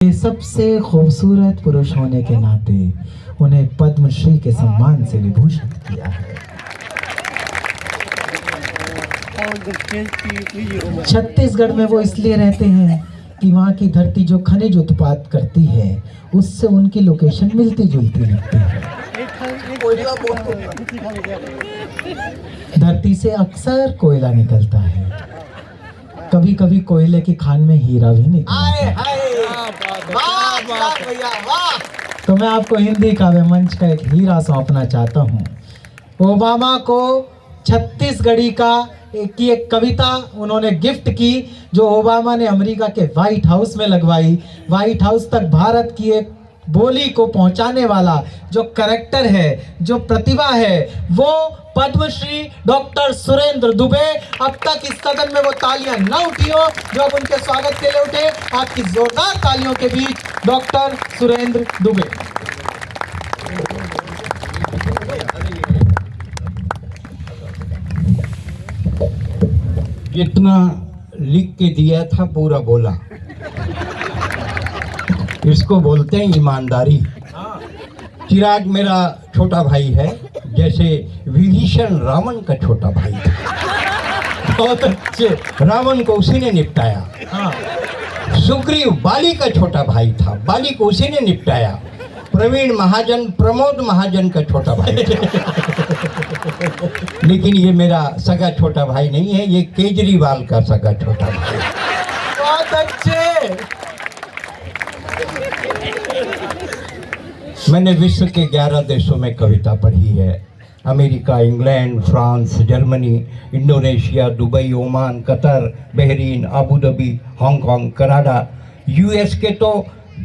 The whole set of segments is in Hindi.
ये सबसे खूबसूरत पुरुष होने के नाते उन्हें पद्मश्री के सम्मान से विभूषित किया है। छत्तीसगढ़ में वो इसलिए रहते हैं कि वहाँ की धरती जो खनिज उत्पाद करती है उससे उनकी लोकेशन मिलती जुलती लगती है। धरती से अक्सर कोयला निकलता है, कभी कभी कोयले की खान में हीरा भी निकलता है। तो मैं आपको हिंदी काव्य मंच का एक हीरा सौंपना चाहता हूँ। ओबामा को छत्तीसगढ़ी की एक कविता उन्होंने गिफ्ट की, जो ओबामा ने अमेरिका के व्हाइट हाउस में लगवाई। व्हाइट हाउस तक भारत की एक बोली को पहुंचाने वाला जो कैरेक्टर है, जो प्रतिभा है, वो पद्मश्री डॉक्टर सुरेंद्र दुबे। अब तक इस सदन में वो तालियां न उठी हो जो अब उनके स्वागत के लिए उठे। आपकी जोरदार तालियों के बीच डॉक्टर सुरेंद्र दुबे। जितना लिख के दिया था पूरा बोला। इसको बोलते हैं ईमानदारी। चिराग मेरा छोटा भाई है, जैसे विभीषण रावण का छोटा भाई था। बहुत अच्छे। रावण को उसी ने निपटाया। सुग्रीव बाली का छोटा भाई था, बाली को उसी ने निपटाया। प्रवीण महाजन प्रमोद महाजन का छोटा भाई था। लेकिन ये मेरा सगा छोटा भाई नहीं है, ये केजरीवाल का सगा छोटा भाई। बहुत अच्छे। मैंने विश्व के 11 देशों में कविता पढ़ी है। America, England, France, Germany, Indonesia, Dubai, Oman, Qatar, Bahrain, Abu Dhabi, Hong Kong, Canada, US के तो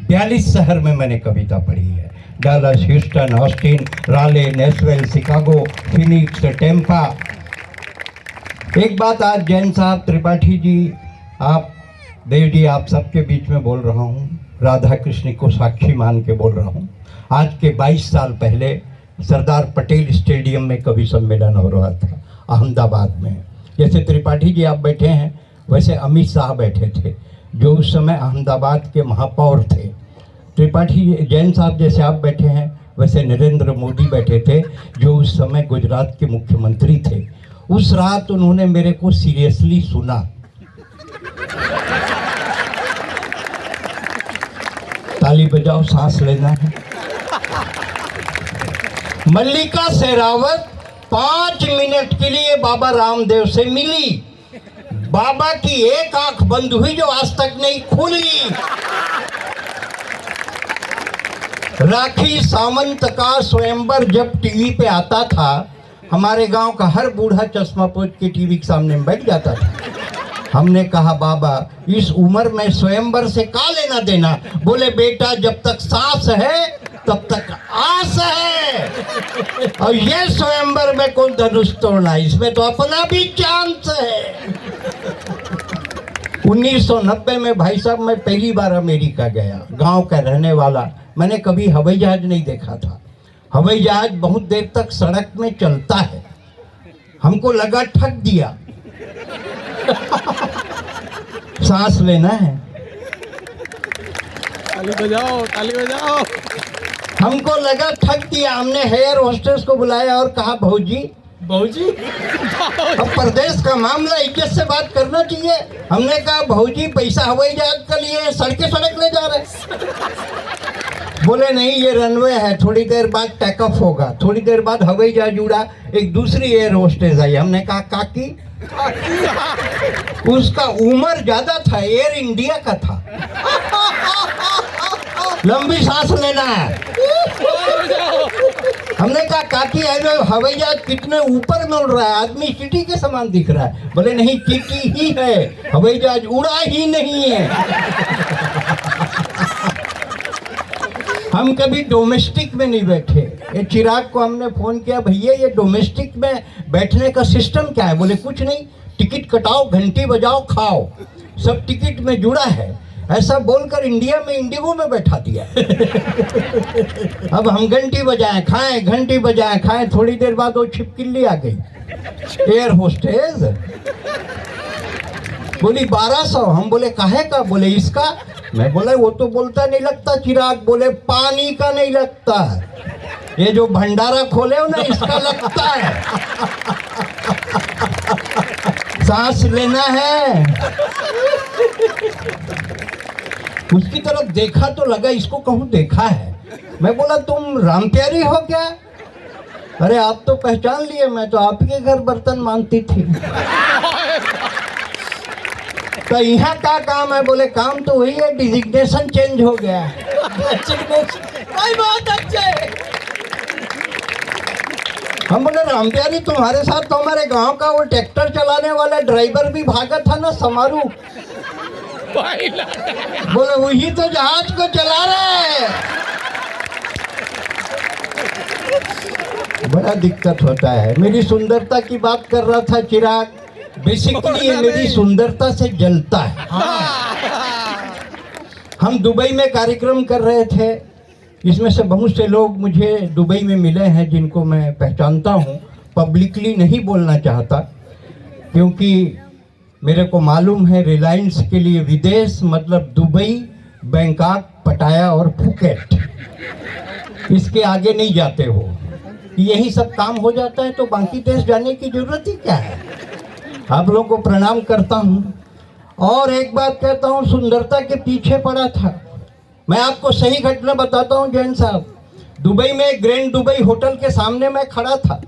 42 शहर में मैंने कविता पढ़ी है। Dallas, Houston, Austin, Raleigh, Nashville, Chicago, Phoenix, Tampa. एक बात आज जैन साहब, त्रिपाठी जी, आप देव जी, आप सबके बीच में बोल रहा हूँ, राधा कृष्ण को साक्षी मान के बोल रहा हूँ। आज के 22 साल पहले सरदार पटेल स्टेडियम में कवि सम्मेलन हो रहा था अहमदाबाद में। जैसे त्रिपाठी जी आप बैठे हैं, वैसे अमित शाह बैठे थे, जो उस समय अहमदाबाद के महापौर थे। त्रिपाठी जैन साहब जैसे आप बैठे हैं, वैसे नरेंद्र मोदी बैठे थे, जो उस समय गुजरात के मुख्यमंत्री थे। उस रात उन्होंने मेरे को सीरियसली सुना। ताली बजाओ, सांस लेना है। मल्लिका शेरावत 5 मिनट के लिए बाबा रामदेव से मिली। बाबा की एक आंख बंद हुई जो आज तक नहीं खुली। राखी सावंत का स्वयंवर जब टीवी पे आता था, हमारे गांव का हर बूढ़ा चश्मा पोत के टीवी के सामने बैठ जाता था। हमने कहा, बाबा इस उम्र में स्वयंवर से का लेना देना? बोले, बेटा जब तक सांस है तब तक आस है, और ये स्वयंवर में कौन धनुष तोड़ना, इसमें तो अपना भी चांस है। 1990 में भाई साहब मैं पहली बार अमेरिका गया, गांव का रहने वाला। मैंने कभी हवाई जहाज नहीं देखा था। हवाई जहाज बहुत देर तक सड़क में चलता है। हमको लगा ठग दिया। सांस लेना है। ताली बजाओ, ताली बजाओ। हमको लगा ठग दिया। हमने हेयर होस्टेस को बुलाया और कहा, भौजी भौजी, अब प्रदेश का मामला, इज्जत से बात करना चाहिए। हमने कहा, भौजी पैसा हवाई जहाज का लिए सड़के सड़क ले जा रहे। बोले, नहीं ये रनवे है, थोड़ी देर बाद टेक ऑफ होगा। थोड़ी देर बाद हवाई जहाज उड़ा, एक दूसरी एयर होस्टेस आई। हमने कहा, काकी। उसका उम्र ज्यादा था, एयर इंडिया का था। लंबी सांस लेना है। हमने कहा, काकी हवाई जहाज कितने ऊपर में उड़ रहा है, आदमी चींटी के समान दिख रहा है। बोले, नहीं चींटी ही है, हवाई जहाज उड़ा ही नहीं है। हम कभी डोमेस्टिक में नहीं बैठे। ये चिराग को हमने फोन किया, भैया ये डोमेस्टिक में बैठने का सिस्टम क्या है? बोले, कुछ नहीं, टिकट कटाओ, घंटी बजाओ, खाओ, सब टिकट में जुड़ा है। ऐसा बोलकर इंडिया में इंडिगो में बैठा दिया। अब हम घंटी बजाएं खाएं, घंटी बजाएं खाएं। थोड़ी देर बाद वो छिपकिली आ गई, एयर होस्टेस। बोली 1200। हम बोले, काहे का? बोले, इसका मैं बोला वो तो बोलता नहीं लगता चिराग, बोले पानी का नहीं लगता, ये जो भंडारा खोले हो ना इसका लगता है, सांस लेना है। उसकी तरफ देखा तो लगा इसको कहूँ देखा है। मैं बोला तुम राम प्यारी हो क्या? अरे आप तो पहचान लिए, मैं तो आपके घर बर्तन मांगती थी। तो यहाँ का काम है? बोले काम तो वही है, डिजिग्नेशन चेंज हो गया है। भाई बहुत अच्छे। हम बोले राम प्यारी तुम्हारे साथ तो हमारे गांव का वो ट्रैक्टर चलाने वाला ड्राइवर भी भागा था ना, समारू। बोले वही तो जहाज को चला रहे हैं। बड़ा दिक्कत होता है। मेरी सुंदरता की बात कर रहा था चिराग, बेसिकली ये मेरी सुंदरता से जलता है। हम दुबई में कार्यक्रम कर रहे थे, इसमें से बहुत से लोग मुझे दुबई में मिले हैं जिनको मैं पहचानता हूँ। पब्लिकली नहीं बोलना चाहता क्योंकि मेरे को मालूम है रिलायंस के लिए विदेश मतलब दुबई, बैंकॉक, पटाया और फुकेट, इसके आगे नहीं जाते हो। यही सब काम हो जाता है तो बाकी देश जाने की जरूरत ही क्या है। आप लोगों को प्रणाम करता हूँ और एक बात कहता हूँ, सुंदरता के पीछे पड़ा था। मैं आपको सही घटना बताता हूँ जैन साहब। दुबई में ग्रैंड दुबई होटल के सामने मैं खड़ा था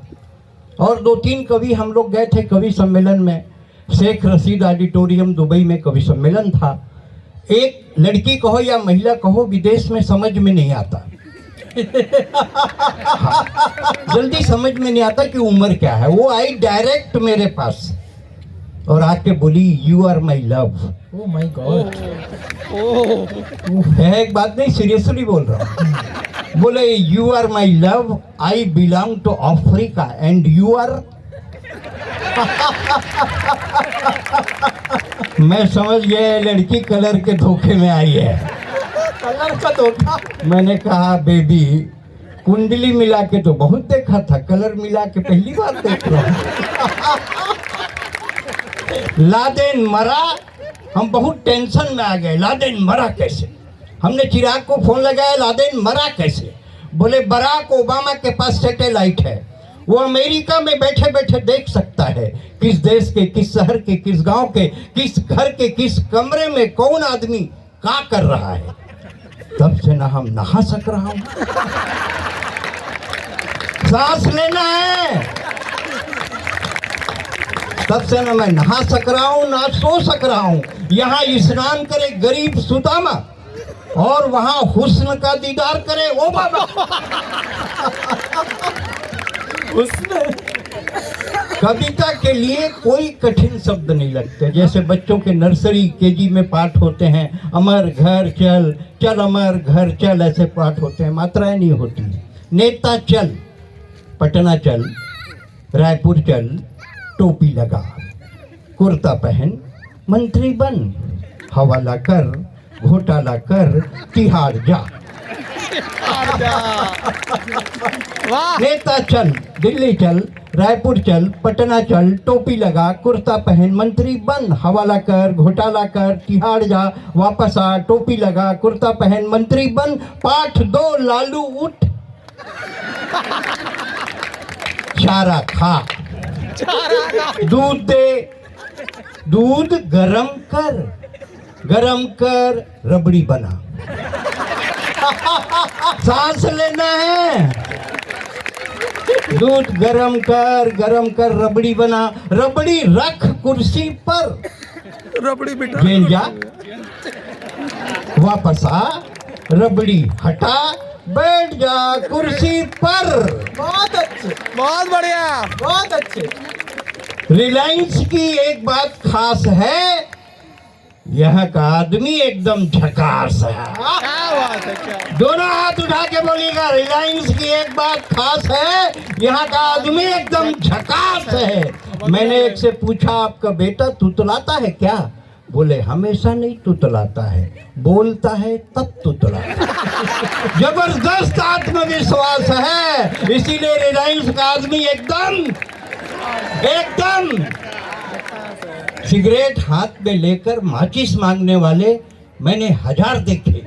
और 2-3 कवि हम लोग गए थे कवि सम्मेलन में। शेख रशीद ऑडिटोरियम दुबई में कवि सम्मेलन था। एक लड़की कहो या महिला कहो विदेश में समझ में नहीं आता। हाँ, जल्दी समझ में नहीं आता कि उम्र क्या है। वो आई डायरेक्ट मेरे पास और आके बोली you are my love. Oh my god. है एक बात नहीं, सीरियसली बोल रहा हूँ। बोले you are my love, I belong to Africa and you are. मैं समझ गया लड़की कलर के धोखे में आई है। कलर का धोखा। मैंने कहा बेबी कुंडली मिला के तो बहुत देखा था, कलर मिला के पहली बार देख रहा हूँ। लादेन मरा, हम बहुत टेंशन में आ गए। लादेन मरा कैसे? हमने चिराग को फोन लगाया, लादेन मरा कैसे? बोले बराक ओबामा के पास सैटेलाइट है, वो अमेरिका में बैठे बैठे देख सकता है किस देश के, किस शहर के, किस गांव के, किस घर के, किस कमरे में कौन आदमी क्या कर रहा है। तब से ना हम नहा सक रहा हूं, सांस लेना है। तब से ना मैं नहा सक रहा हूं ना सो सक रहा हूं। यहाँ स्नान करे गरीब सुदामा और वहां हुस्न का दीदार करे ओबामा। उसने कविता के लिए कोई कठिन शब्द नहीं लगते। जैसे बच्चों के नर्सरी केजी में पाठ होते हैं, अमर घर चल, चल अमर घर चल, ऐसे पाठ होते हैं, मात्राएं नहीं होती। नेता चल, पटना चल, रायपुर चल, टोपी लगा, कुर्ता पहन, मंत्री बन, हवाला कर, घोटाला कर, तिहाड़ जा। नेता चल, दिल्ली चल, रायपुर चल, पटना चल, टोपी लगा, कुर्ता पहन, मंत्री बन, हवाला कर, घोटाला कर, तिहाड़ जा, वापस आ, टोपी लगा, कुर्ता पहन, मंत्री बन, पाठ 2 लालू उठ, चारा खा, दूध दे, दूध गरम कर रबड़ी बना। सांस लेना है। दूध गरम कर रबड़ी बना, रबड़ी रख कुर्सी पर, रबड़ी बिठा जैन जा, वापस आ, रबड़ी हटा, बैठ जा कुर्सी पर। बहुत अच्छे, बहुत बढ़िया। बहुत अच्छे। रिलायंस की एक बात खास है, यहाँ का आदमी एकदम झकास है। क्या बात है, क्या दोनों हाथ उठा के बोलिएगा, रिलायंस की एक बात खास है, यहाँ का आदमी एकदम झकास है। मैंने एक से पूछा आपका बेटा तुतलाता है क्या? बोले हमेशा नहीं तुतलाता है, बोलता है तब तुतलाता है। जबरदस्त आत्मविश्वास है, इसीलिए रिलायंस का आदमी एकदम सिगरेट हाथ में लेकर माचिस मांगने वाले मैंने 1000 देखे,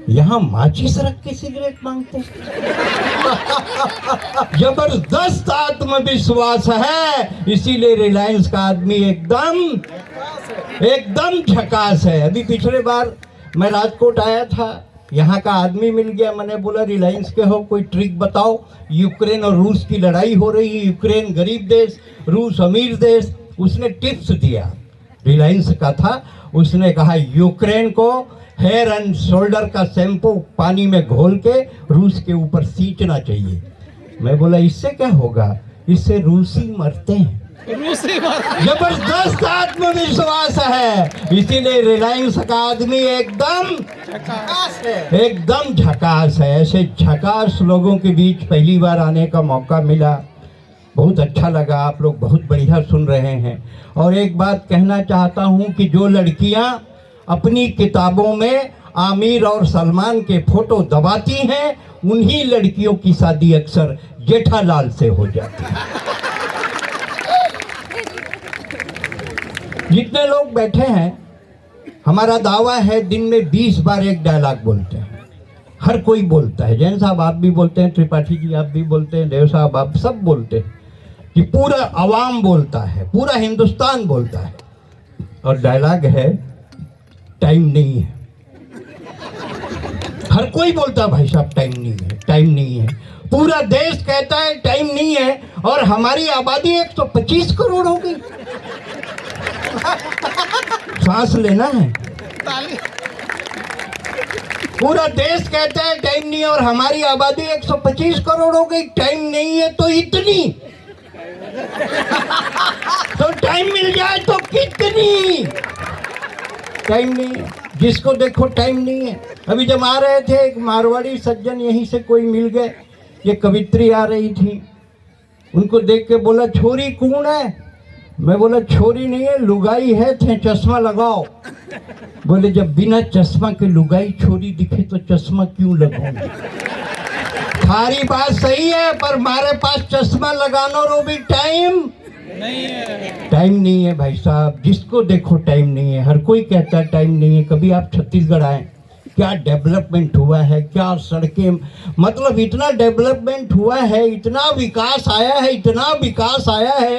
यहाँ माचिस रख के सिगरेट मांगते हैं। जबरदस्त आत्मविश्वास है, इसीलिए रिलायंस का आदमी एकदम झकास है। अभी पिछले बार मैं राजकोट आया था, यहाँ का आदमी मिल गया, मैंने बोला रिलायंस के हो, कोई ट्रिक बताओ। यूक्रेन और रूस की लड़ाई हो रही है, यूक्रेन गरीब देश, रूस अमीर देश। उसने टिप्स दिया, रिलायंस का था, उसने कहा यूक्रेन को हेयर एंड शोल्डर का शैम्पू पानी में घोल के रूस के ऊपर सींचना चाहिए। मैं बोला इससे क्या होगा, इससे रूसी मरते हैं। जबरदस्त आत्मविश्वास है, इसीलिए रिलायंस का आदमी एकदम झकास है। ऐसे झकास लोगों के बीच पहली बार आने का मौका मिला, बहुत अच्छा लगा। आप लोग बहुत बढ़िया सुन रहे हैं। और एक बात कहना चाहता हूं कि जो लड़कियां अपनी किताबों में आमिर और सलमान के फोटो दबाती हैं, उन्हीं लड़कियों की शादी अक्सर जेठालाल से हो जाती है। जितने लोग बैठे हैं, हमारा दावा है दिन में 20 बार एक डायलॉग बोलते हैं। हर कोई बोलता है, जैन साहब आप भी बोलते हैं, त्रिपाठी जी आप भी बोलते हैं, देव साहब आप सब बोलते हैं, कि पूरा अवाम बोलता है, पूरा हिंदुस्तान बोलता है। और डायलॉग है टाइम नहीं है। हर कोई बोलता है भाई साहब टाइम नहीं है, टाइम नहीं है। पूरा देश कहता है टाइम नहीं है, और हमारी आबादी 125 करोड़ हो गई। सांस लेना है। पूरा देश कहता है टाइम नहीं है, और हमारी आबादी 125 करोड़ हो गई। टाइम नहीं है तो इतनी, तो टाइम मिल जाए तो कितनी। टाइम नहीं है, जिसको देखो टाइम नहीं है। अभी जब आ रहे थे, एक मारवाड़ी सज्जन यहीं से कोई मिल गए, ये कवित्री आ रही थी, उनको देख के बोला छोरी कौन है। मैं बोला छोरी नहीं है, लुगाई है, थे चश्मा लगाओ। बोले जब बिना चश्मा के लुगाई छोरी दिखे तो चश्मा क्यों लगाऊं। सारी बात सही है, पर हमारे पास चश्मा लगाना रो भी टाइम नहीं है। टाइम नहीं है भाई साहब, जिसको देखो टाइम नहीं है। हर कोई कहता है टाइम नहीं है। कभी आप छत्तीसगढ़ आए, क्या डेवलपमेंट हुआ है, क्या सड़कें, मतलब इतना डेवलपमेंट हुआ है, इतना विकास आया है, इतना विकास आया है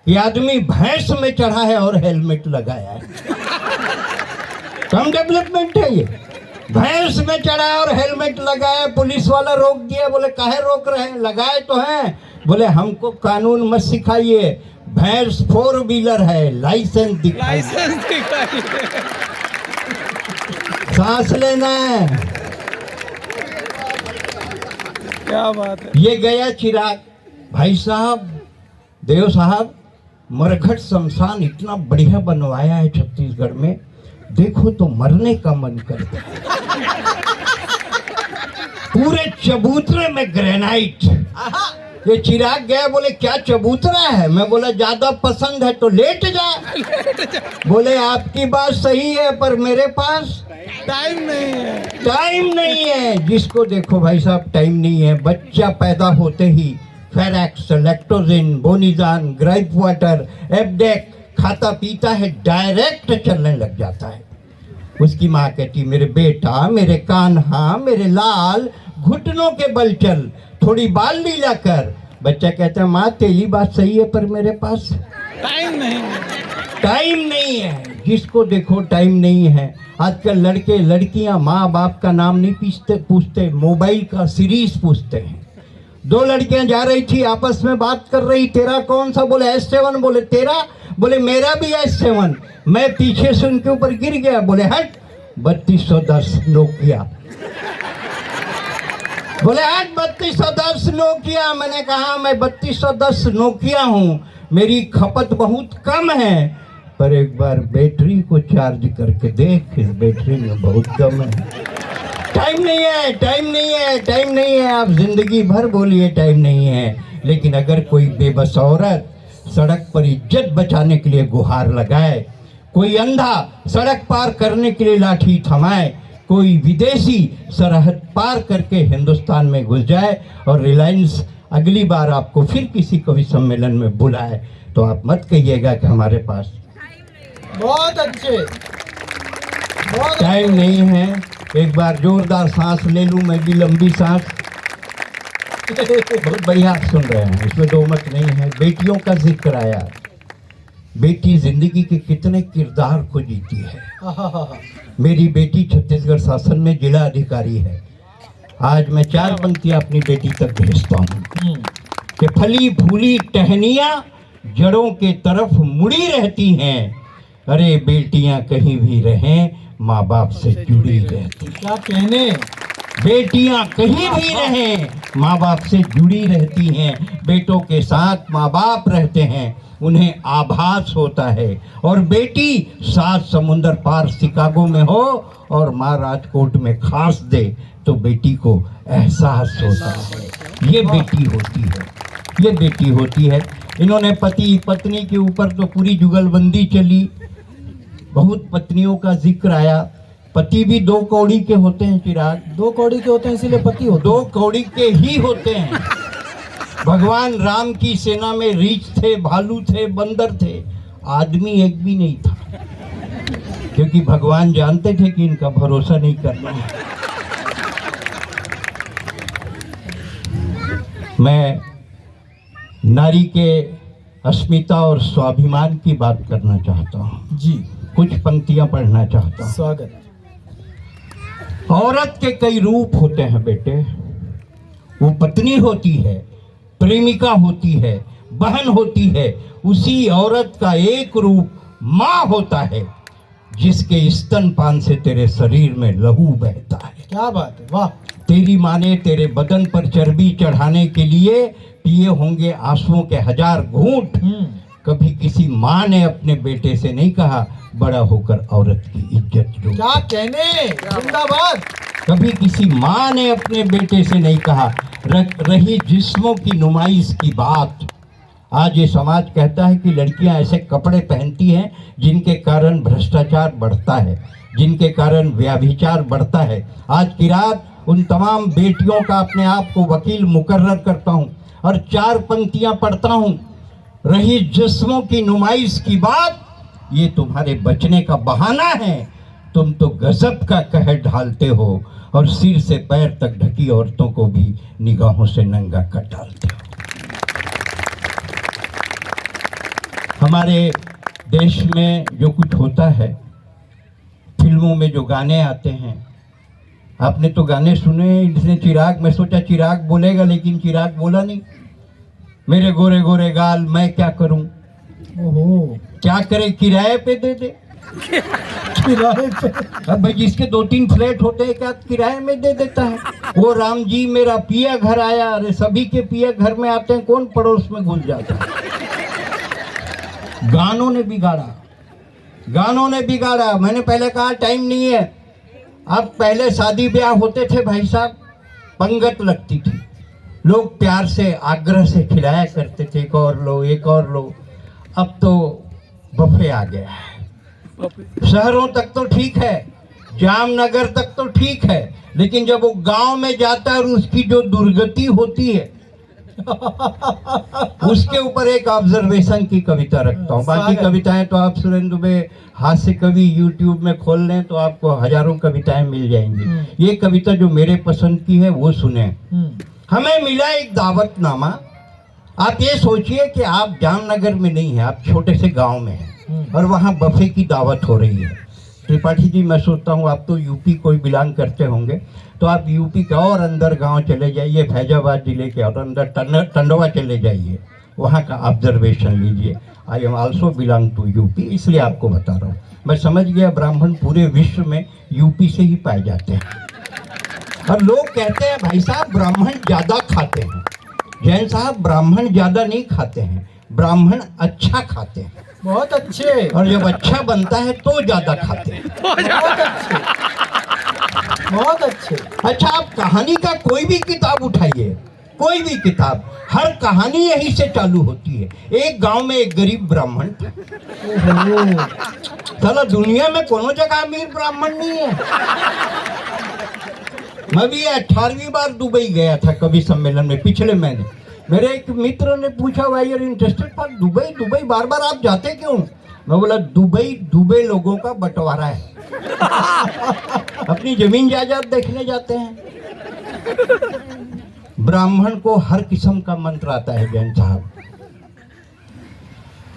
कि आदमी भैंस में चढ़ा है और हेलमेट लगाया है। कम डेवलपमेंट है ये। भैंस में चढ़ा और हेलमेट लगाया, पुलिस वाला रोक दिया, बोले काहे रोक रहे हैं, लगाए तो हैं। बोले हमको कानून मत सिखाइए, भैंस 4 व्हीलर है, लाइसेंस दिखाइए। सांस लेना है। क्या बात है। ये गया चिराग। भाई साहब, देव साहब, मरघट शमशान इतना बढ़िया बनवाया है छत्तीसगढ़ में, देखो तो मरने का मन करता है। पूरे चबूतरे में ग्रेनाइट। ये चिराग गया, बोले क्या चबूतरा है। मैं बोला ज्यादा पसंद है तो लेट जा। बोले आपकी बात सही है, पर मेरे पास टाइम नहीं है। टाइम नहीं है। जिसको देखो भाई साहब टाइम नहीं है। बच्चा पैदा होते ही फेरेक्स, लैक्टोजिन, बोनीजान, ग्राइप वाटर, एबडेक खाता पीता है, डायरेक्ट चलने लग जाता है। उसकी माँ कहती मेरे बेटा, मेरे कान्हा, मेरे लाल, घुटनों के बल चल, थोड़ी बाल लीला कर। बच्चा कहता है माँ तेरी बात सही है, पर मेरे पास टाइम नहीं है। टाइम नहीं है। जिसको देखो टाइम नहीं है। आजकल लड़के लड़कियां माँ बाप का नाम नहीं पूछते, मोबाइल का सीरीज पूछते हैं। 2 लड़कियां जा रही थी, आपस में बात कर रही, तेरा कौन सा, बोले S7, बोले तेरा, बोले मेरा भी S7। मैं पीछे से उनके ऊपर गिर गया, बोले हट 3210 नोकिया। बोले हट 3210 नोकिया। मैंने कहा मैं 3210 नोकिया हूँ, मेरी खपत बहुत कम है, पर एक बार बैटरी को चार्ज करके देख, इस बैटरी में बहुत कम है। टाइम नहीं है, टाइम नहीं है, टाइम नहीं है। आप जिंदगी भर बोलिए टाइम नहीं है, लेकिन अगर कोई बेबस औरत सड़क पर इज्जत बचाने के लिए गुहार लगाए, कोई अंधा सड़क पार करने के लिए लाठी थमाए, कोई विदेशी सरहद पार करके हिंदुस्तान में घुस जाए, और रिलायंस अगली बार आपको फिर किसी कवि सम्मेलन में बुलाए, तो आप मत कहिएगा कि हमारे पास। बहुत अच्छे, टाइम नहीं है, एक बार जोरदार सांस ले लूं मैं भी, लंबी सांस। बहुत बढ़िया सुन रहे हैं, इसमें दो मत नहीं है। बेटियों का जिक्र आया। बेटी जिंदगी के कितने किरदार को जीती है। मेरी बेटी छत्तीसगढ़ शासन में जिला अधिकारी है। आज मैं 4 पंक्तियां अपनी बेटी तक भेजता हूँ कि फली फूली टहनियां जड़ों के तरफ मुड़ी रहती हैं। अरे बेटियां कहीं भी रहें, माँ बाप से जुड़ी रहती। क्या कहने। बेटियां कहीं भी रहें, माँ बाप से जुड़ी रहती हैं। बेटों के साथ माँ बाप रहते हैं, उन्हें आभास होता है। और बेटी 7 समुंदर पार शिकागो में हो और माँ राजकोट में खास दे तो बेटी को एहसास होता है। ये बेटी होती है, ये बेटी होती है। इन्होंने पति पत्नी के ऊपर तो पूरी जुगलबंदी चली, बहुत पत्नियों का जिक्र आया। पति भी 2 कौड़ी के होते हैं चिराग, 2 कौड़ी के होते हैं इसीलिए पति होते 2 कौड़ी के ही होते हैं। भगवान राम की सेना में रीछ थे, भालू थे, बंदर थे, आदमी एक भी नहीं था, क्योंकि भगवान जानते थे कि इनका भरोसा नहीं करना है। मैं नारी के अस्मिता और स्वाभिमान की बात करना चाहता हूँ जी। कुछ पंक्तियां पढ़ना चाहता हूँ। स्वागत। औरत के कई रूप होते हैं बेटे। वो पत्नी होती है, प्रेमिका होती है, बहन होती है। उसी औरत का एक रूप माँ होता है, जिसके स्तनपान से तेरे शरीर में लहू बहता है। क्या बात है, वाह। तेरी माँ ने तेरे बदन पर चर्बी चढ़ाने के लिए पिए होंगे आंसुओं के 1000 घूंट। कभी किसी माँ ने अपने बेटे से नहीं कहा बड़ा होकर औरत की इज्जत जो। क्या कहने, जिंदाबाद। कभी किसी माँ ने अपने बेटे से नहीं कहा रही जिस्मों की नुमाइश की बात। आज ये समाज कहता है कि लड़कियां ऐसे कपड़े पहनती हैं जिनके कारण भ्रष्टाचार बढ़ता है, जिनके कारण व्यभिचार बढ़ता है। आज की रात उन तमाम बेटियों का अपने आप को वकील मुकर्रर करता हूँ और 4 पंक्तियां पढ़ता हूँ। रही जिस्मों की नुमाइश की बात, ये तुम्हारे बचने का बहाना है। तुम तो गजब का कहर ढालते हो और सिर से पैर तक ढकी औरतों को भी निगाहों से नंगा कर डालते हो। हमारे देश में जो कुछ होता है, फिल्मों में जो गाने आते हैं, आपने तो गाने सुने। इसने चिराग, मैं सोचा चिराग बोलेगा, लेकिन चिराग बोला नहीं। मेरे गोरे गोरे गाल मैं क्या करूं। ओहो, क्या करे, किराए पे दे दे। किराए पे। अब भाई जिसके 2-3 फ्लैट होते हैं क्या किराए में दे देता है। वो राम जी मेरा पिया घर आया। अरे सभी के पिया घर में आते हैं, कौन पड़ोस में घुस जाता है। गानों ने बिगाड़ा, गानों ने बिगाड़ा। मैंने पहले कहा टाइम नहीं है। अब पहले शादी ब्याह होते थे भाई साहब, पंगत लगती थी, लोग प्यार से आग्रह से खिलाया करते थे, एक और लो एक और लो। अब तो बफे आ गया है। शहरों तक तो ठीक है, जामनगर तक तो ठीक है, लेकिन जब वो गांव में जाता है और उसकी जो दुर्गति होती है उसके ऊपर एक ऑब्जर्वेशन की कविता रखता हूँ। बाकी कविताएं तो आप सुरेंद्र दुबे हास्य कवि यूट्यूब में खोल लें तो आपको हजारों कविताएं मिल जाएंगी। ये कविता जो मेरे पसंद की है वो सुने। हमें मिला एक दावतनामा। आप ये सोचिए कि आप जामनगर में नहीं है, आप छोटे से गांव में हैं और वहाँ बफे की दावत हो रही है। त्रिपाठी जी, मैं सोचता हूँ आप तो यूपी कोई बिलोंग करते होंगे, तो आप यूपी के और अंदर गांव चले जाइए, फैजाबाद जिले के और अंदर टंडवा चले जाइए, वहाँ का ऑब्जर्वेशन लीजिए। I am also belong to UP, इसलिए आपको बता रहा हूँ। मैं समझ गया ब्राह्मण पूरे विश्व में यूपी से ही पाए जाते हैं। और लोग कहते हैं भाई साहब ब्राह्मण ज़्यादा खाते हैं। जैन साहब, ब्राह्मण ज़्यादा नहीं खाते हैं, ब्राह्मण अच्छा खाते हैं। बहुत अच्छे। और जब अच्छा बनता है तो ज़्यादा खाते हैं। बहुत अच्छे, बहुत अच्छे। अच्छा, आप कहानी का कोई भी किताब उठाइए, कोई भी किताब, हर कहानी यहीं से चालू होती है। एक गांव में एक गरीब ब्राह्मण था। साला दुनिया में कोनो जगह अमीर ब्राह्मण नहीं है। मैं भी 18वीं बार दुबई गया था कवि सम्मेलन में पिछले महीने। मेरे एक मित्र ने पूछा, भाई यार इंटरेस्टेड फॉर दुबई, दुबई बार बार आप जाते क्यों? मैं बोला दुबई डूबे लोगों का बंटवारा है। अपनी जमीन जायदाद देखने जाते हैं। ब्राह्मण को हर किस्म का मंत्र आता है जैन साहब,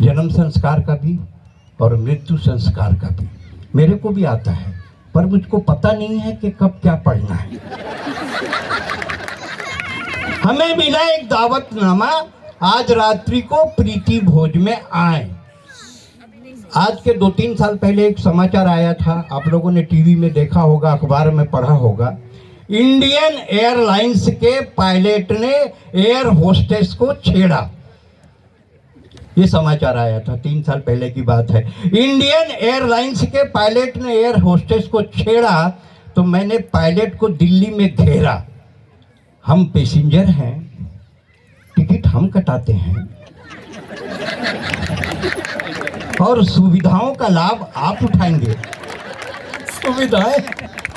जन्म संस्कार का भी और मृत्यु संस्कार का भी। मेरे को भी आता है, पर मुझको पता नहीं है कि कब क्या पढ़ना है। हमें मिला एक दावतनामा, आज रात्रि को प्रीति भोज में आए। आज के 2-3 साल पहले एक समाचार आया था, आप लोगों ने टीवी में देखा होगा, अखबार में पढ़ा होगा। इंडियन एयरलाइंस के पायलट ने एयर होस्टेस को छेड़ा। ये समाचार आया था, 3 साल पहले की बात है। इंडियन एयरलाइंस के पायलट ने एयर होस्टेस को छेड़ा, तो मैंने पायलट को दिल्ली में घेरा। हम पैसेंजर हैं, टिकट हम कटाते हैं और सुविधाओं का लाभ आप उठाएंगे। सुविधाएं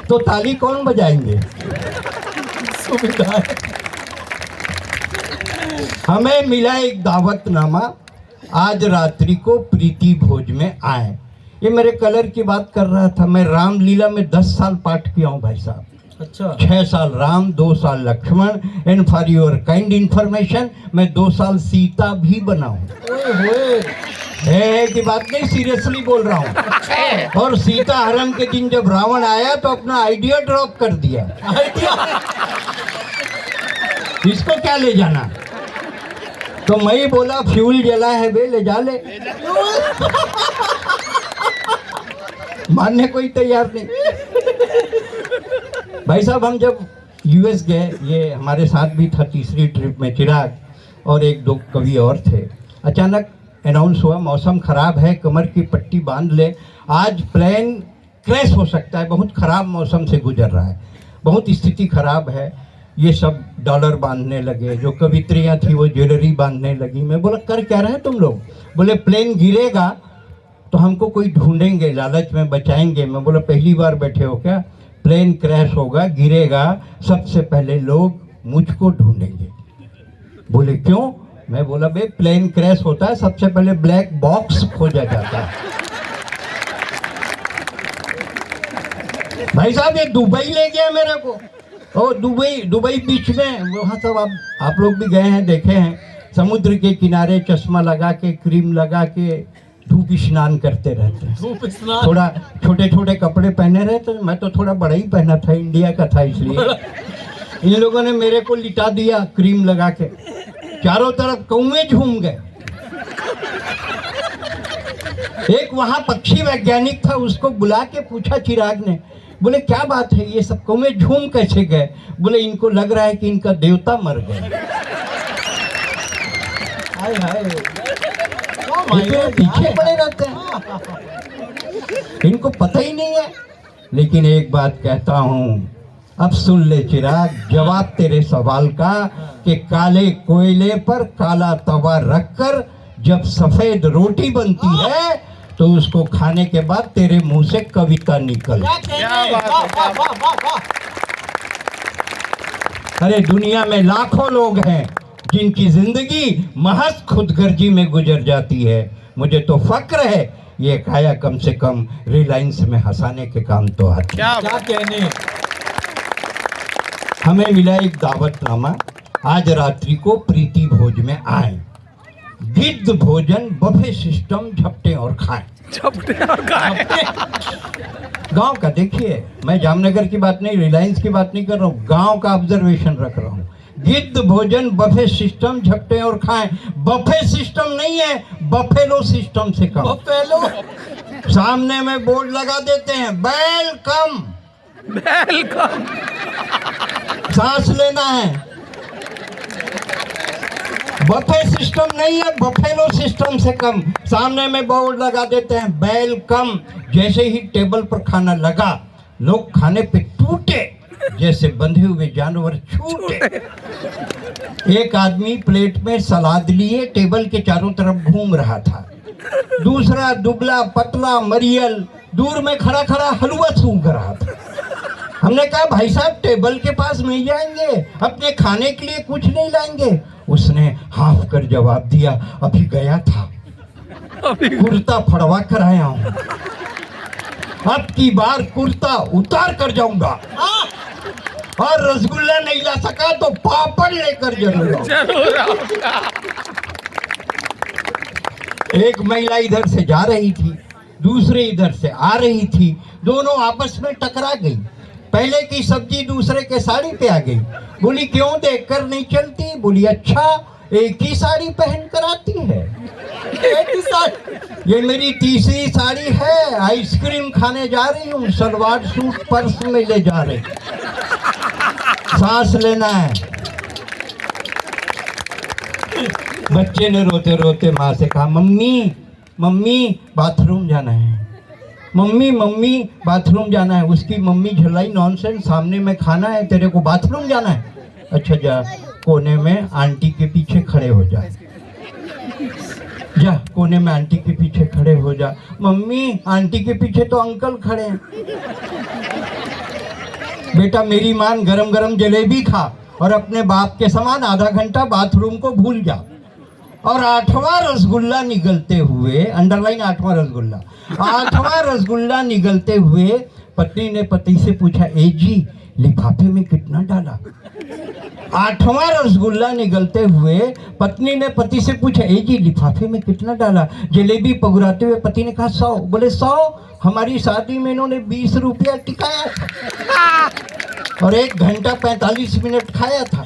तो ताली कौन बजाएंगे? सुविधाएं। हमें मिला एक दावतनामा, आज रात्रि को प्रीति भोज में आए। ये मेरे कलर की बात कर रहा था। मैं रामलीला में 10 साल पाठ किया हूँ भाई साहब। अच्छा। 6 साल राम, 2 साल Laxman. And for your kind information, मैं 2 साल सीता भी बना हूँ। है की बात नहीं, सीरियसली बोल रहा हूँ। और सीता हरण के दिन जब रावण आया तो अपना आइडिया ड्रॉप कर दिया। इसको क्या ले जाना? तो मैं ही बोला फ्यूल जला है बे, ले जा ले। मानने कोई तैयार नहीं। भाई साहब, हम जब यूएस गए, ये हमारे साथ भी था तीसरी ट्रिप में, चिराग और 1-2 कवि और थे। अचानक अनाउंस हुआ मौसम खराब है, कमर की पट्टी बांध ले, आज प्लेन क्रैश हो सकता है। बहुत खराब मौसम से गुजर रहा है, बहुत स्थिति खराब है। ये सब डॉलर बांधने लगे, जो कवित्रियाँ थी वो ज्वेलरी बांधने लगी। मैं बोला कर क्या रहे तुम लोग? बोले प्लेन गिरेगा तो हमको कोई ढूंढेंगे, लालच में बचाएंगे। मैं बोला पहली बार बैठे हो क्या? प्लेन क्रैश होगा, गिरेगा, सबसे पहले लोग मुझको ढूंढेंगे। बोले क्यों? मैं बोला बे प्लेन क्रैश होता है, सबसे पहले ब्लैक बॉक्स खोजा जाता है। भाई साहब, ये दुबई ले गया मेरे को। और दुबई बीच में, वहाँ सब आप लोग भी गए हैं, देखे हैं, समुद्र के किनारे चश्मा लगा के, क्रीम लगा के धूप स्नान करते रहते हैं। धूप स्नान? थोड़ा छोटे छोटे कपड़े पहने रहते। मैं तो थोड़ा बड़ा ही पहना था, इंडिया का था इसलिए। इन लोगों ने मेरे को लिटा दिया क्रीम लगा के, चारों तरफ कौवे झूम गए। एक वहां पक्षी वैज्ञानिक था, उसको बुला के पूछा चिराग ने, बोले क्या बात है, ये सब कौवे झूम कैसे गए? बोले इनको लग रहा है कि इनका देवता मर गए। हाय हाय, पीछे पड़े रहते हैं, इनको पता ही नहीं है। लेकिन एक बात कहता हूँ, अब सुन ले चिराग, जवाब तेरे सवाल का, कि काले कोयले पर काला तवा रखकर जब सफेद रोटी बनती है तो उसको खाने के बाद तेरे मुंह से कविता निकल। अरे दुनिया में लाखों लोग हैं जिनकी जिंदगी महज खुदगर्जी में गुजर जाती है। मुझे तो फक्र है, ये काया कम से कम रिलायंस में हंसाने के काम तो आती। क्या कहने। हमें मिला एक दावतनामा, आज रात्रि को प्रीति भोज में आए। गिद्ध भोजन, बफे सिस्टम, झपटे और खाएं। झपटे और खाएं। गांव का देखिए, मैं जामनगर की बात नहीं, रिलायंस की बात नहीं कर रहा हूँ, गांव का ऑब्जर्वेशन रख रहा हूँ। गिद्ध भोजन, बफे सिस्टम, झपटे और खाएं। बफे सिस्टम नहीं है, बफेलो सिस्टम से कम। बफेलो सामने में बोर्ड लगा देते हैं, वेलकम। वेलकम। सांस लेना है। बफे सिस्टम नहीं है, बफेलो सिस्टम से कम। सामने में बोर्ड लगा देते हैं, वेलकम। जैसे ही टेबल पर खाना लगा, लोग खाने पे टूटे जैसे बंधे हुए जानवर छूटे। एक आदमी प्लेट में सलाद लिए टेबल के चारों तरफ घूम रहा था। दूसरा दुबला पतला मरियल दूर में खड़ा खड़ा हलवा सूंघ रहा था। हमने कहा भाई साहब टेबल के पास नहीं जाएंगे, अपने खाने के लिए कुछ नहीं लाएंगे? उसने हाफ कर जवाब दिया, अभी गया था। कुर्ता फड़वा कर आया हूँ। अब की बार कुर्ता उतार कर जाऊंगा और रसगुल्ला नहीं ला सका तो पापड़ लेकर जरूर आऊंगा। जरूर आऊंगा। एक महिला इधर से जा रही थी, दूसरे इधर से आ रही थी, दोनों आपस में टकरा गई। पहले की सब्जी दूसरे के साड़ी पे आ गई। बोली क्यों देखकर नहीं चलती? बोली अच्छा एक ही साड़ी पहन कर आती है। एक ही साड़ी? ये मेरी तीसरी साड़ी है। आइसक्रीम खाने जा रही हूँ, सलवार सूट पर्स में ले जा रही, सांस लेना है। बच्चे ने रोते रोते माँ से कहा मम्मी मम्मी बाथरूम जाना है, मम्मी मम्मी बाथरूम जाना है। उसकी मम्मी झलाई नॉनसेंस, सामने में खाना है, तेरे को बाथरूम जाना है? अच्छा जा कोने में आंटी के पीछे खड़े हो जा, जा कोने में आंटी के पीछे खड़े हो जा। मम्मी आंटी के पीछे तो अंकल खड़े हैं। बेटा मेरी मान गरम गरम जलेबी खा और अपने बाप के समान आधा घंटा बाथरूम को भूल जा। और 8वां रसगुल्ला निगलते हुए, अंडरलाइन 8वां रसगुल्ला, 8वां रसगुल्ला निगलते हुए पत्नी ने पति से पूछा ए जी लिफाफे में कितना डाला? 8वां रसगुल्ला निगलते हुए पत्नी ने पति से पूछा ए जी लिफाफे में कितना डाला? जलेबी पगुराते हुए पति ने कहा 100। बोले 100? हमारी शादी में इन्होंने 20 रुपया टिकाया था और 1 घंटा 45 मिनट खाया था।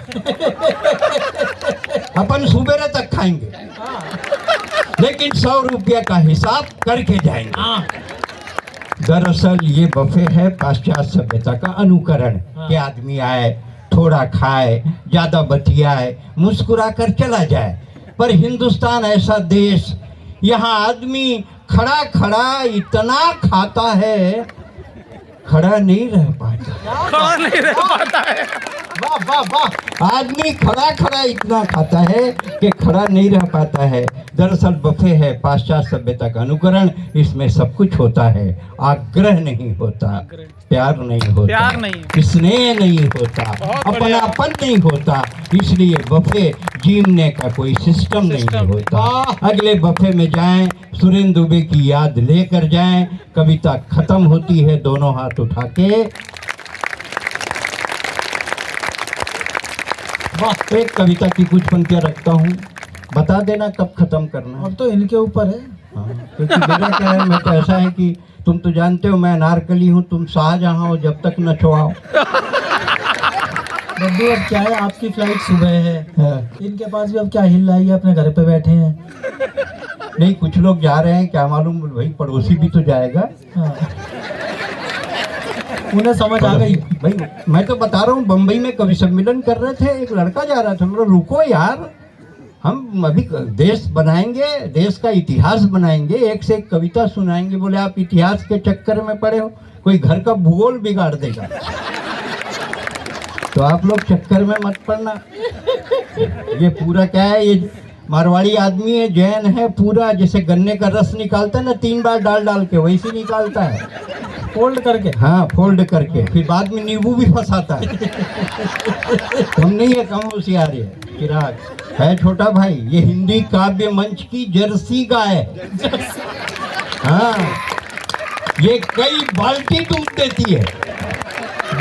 अपन सुबेरे तक खाएंगे लेकिन 100 रुपया का हिसाब करके जाएंगे। दरअसल ये बफे है पाश्चात्य सभ्यता का अनुकरण कि आदमी आए, थोड़ा खाए, ज्यादा बतियाए, मुस्कुरा कर चला जाए। पर हिंदुस्तान ऐसा देश, यहाँ आदमी खड़ा खड़ा इतना खाता है, खड़ा नहीं रह पाता। खड़ा नहीं रह पाता है। वाह वाह वाह। आदमी खड़ा खड़ा इतना खाता है कि खड़ा नहीं रह पाता है। दरअसल बफे है पाश्चात्य सभ्यता का अनुकरण, इसमें सब कुछ होता है, आग्रह नहीं होता, प्यार नहीं होता, प्यार नहीं, स्नेह नहीं होता, अपनापन नहीं होता। इसलिए बफे जीने का कोई सिस्टम नहीं होता। अगले बफे में जाएं, सुरेंद्र दुबे की याद लेकर जाएं। कविता खत्म होती है दोनों हाथ उठा के। वाह, एक कविता की कुछ पंक्तियां रखता हूँ, बता देना कब खत्म करना है। अब तो इनके ऊपर है। हाँ, क्योंकि मेरा क्या है, मैं तो ऐसा है कि तुम तो जानते हो मैं अनारकली हूँ, तुम शाहजहां हो जब तक न छुआओ। बब्बू अब क्या है, आपकी फ्लाइट सुबह है, हाँ। इनके पास भी अब क्या हिल रही है, अपने घर पे बैठे हैं। नहीं कुछ लोग जा रहे हैं, क्या मालूम भाई पड़ोसी भी तो जाएगा। हाँ। उन्हें समझ आ गई। भाई मैं तो बता रहा हूँ, बम्बई में कवि सम्मेलन कर रहे थे, एक लड़का जा रहा था, मतलब रुको यार, हम अभी देश बनाएंगे, देश का इतिहास बनाएंगे, एक से एक कविता सुनाएंगे। बोले आप इतिहास के चक्कर में पड़े हो, कोई घर का भूगोल बिगाड़ देगा, तो आप लोग चक्कर में मत पड़ना। ये पूरा क्या है, ये मारवाड़ी आदमी है, जैन है, पूरा जैसे गन्ने का रस निकालता है ना 3 बार डाल डाल के, वैसे निकालता है, फोल्ड करके। हाँ फोल्ड करके, फिर बाद में नींबू भी फंसाता है। कम नहीं है, कम होशियार है। चिराग है छोटा भाई, ये हिंदी काव्य मंच की जर्सी गाय है। हाँ, ये कई बाल्टी दूध देती है,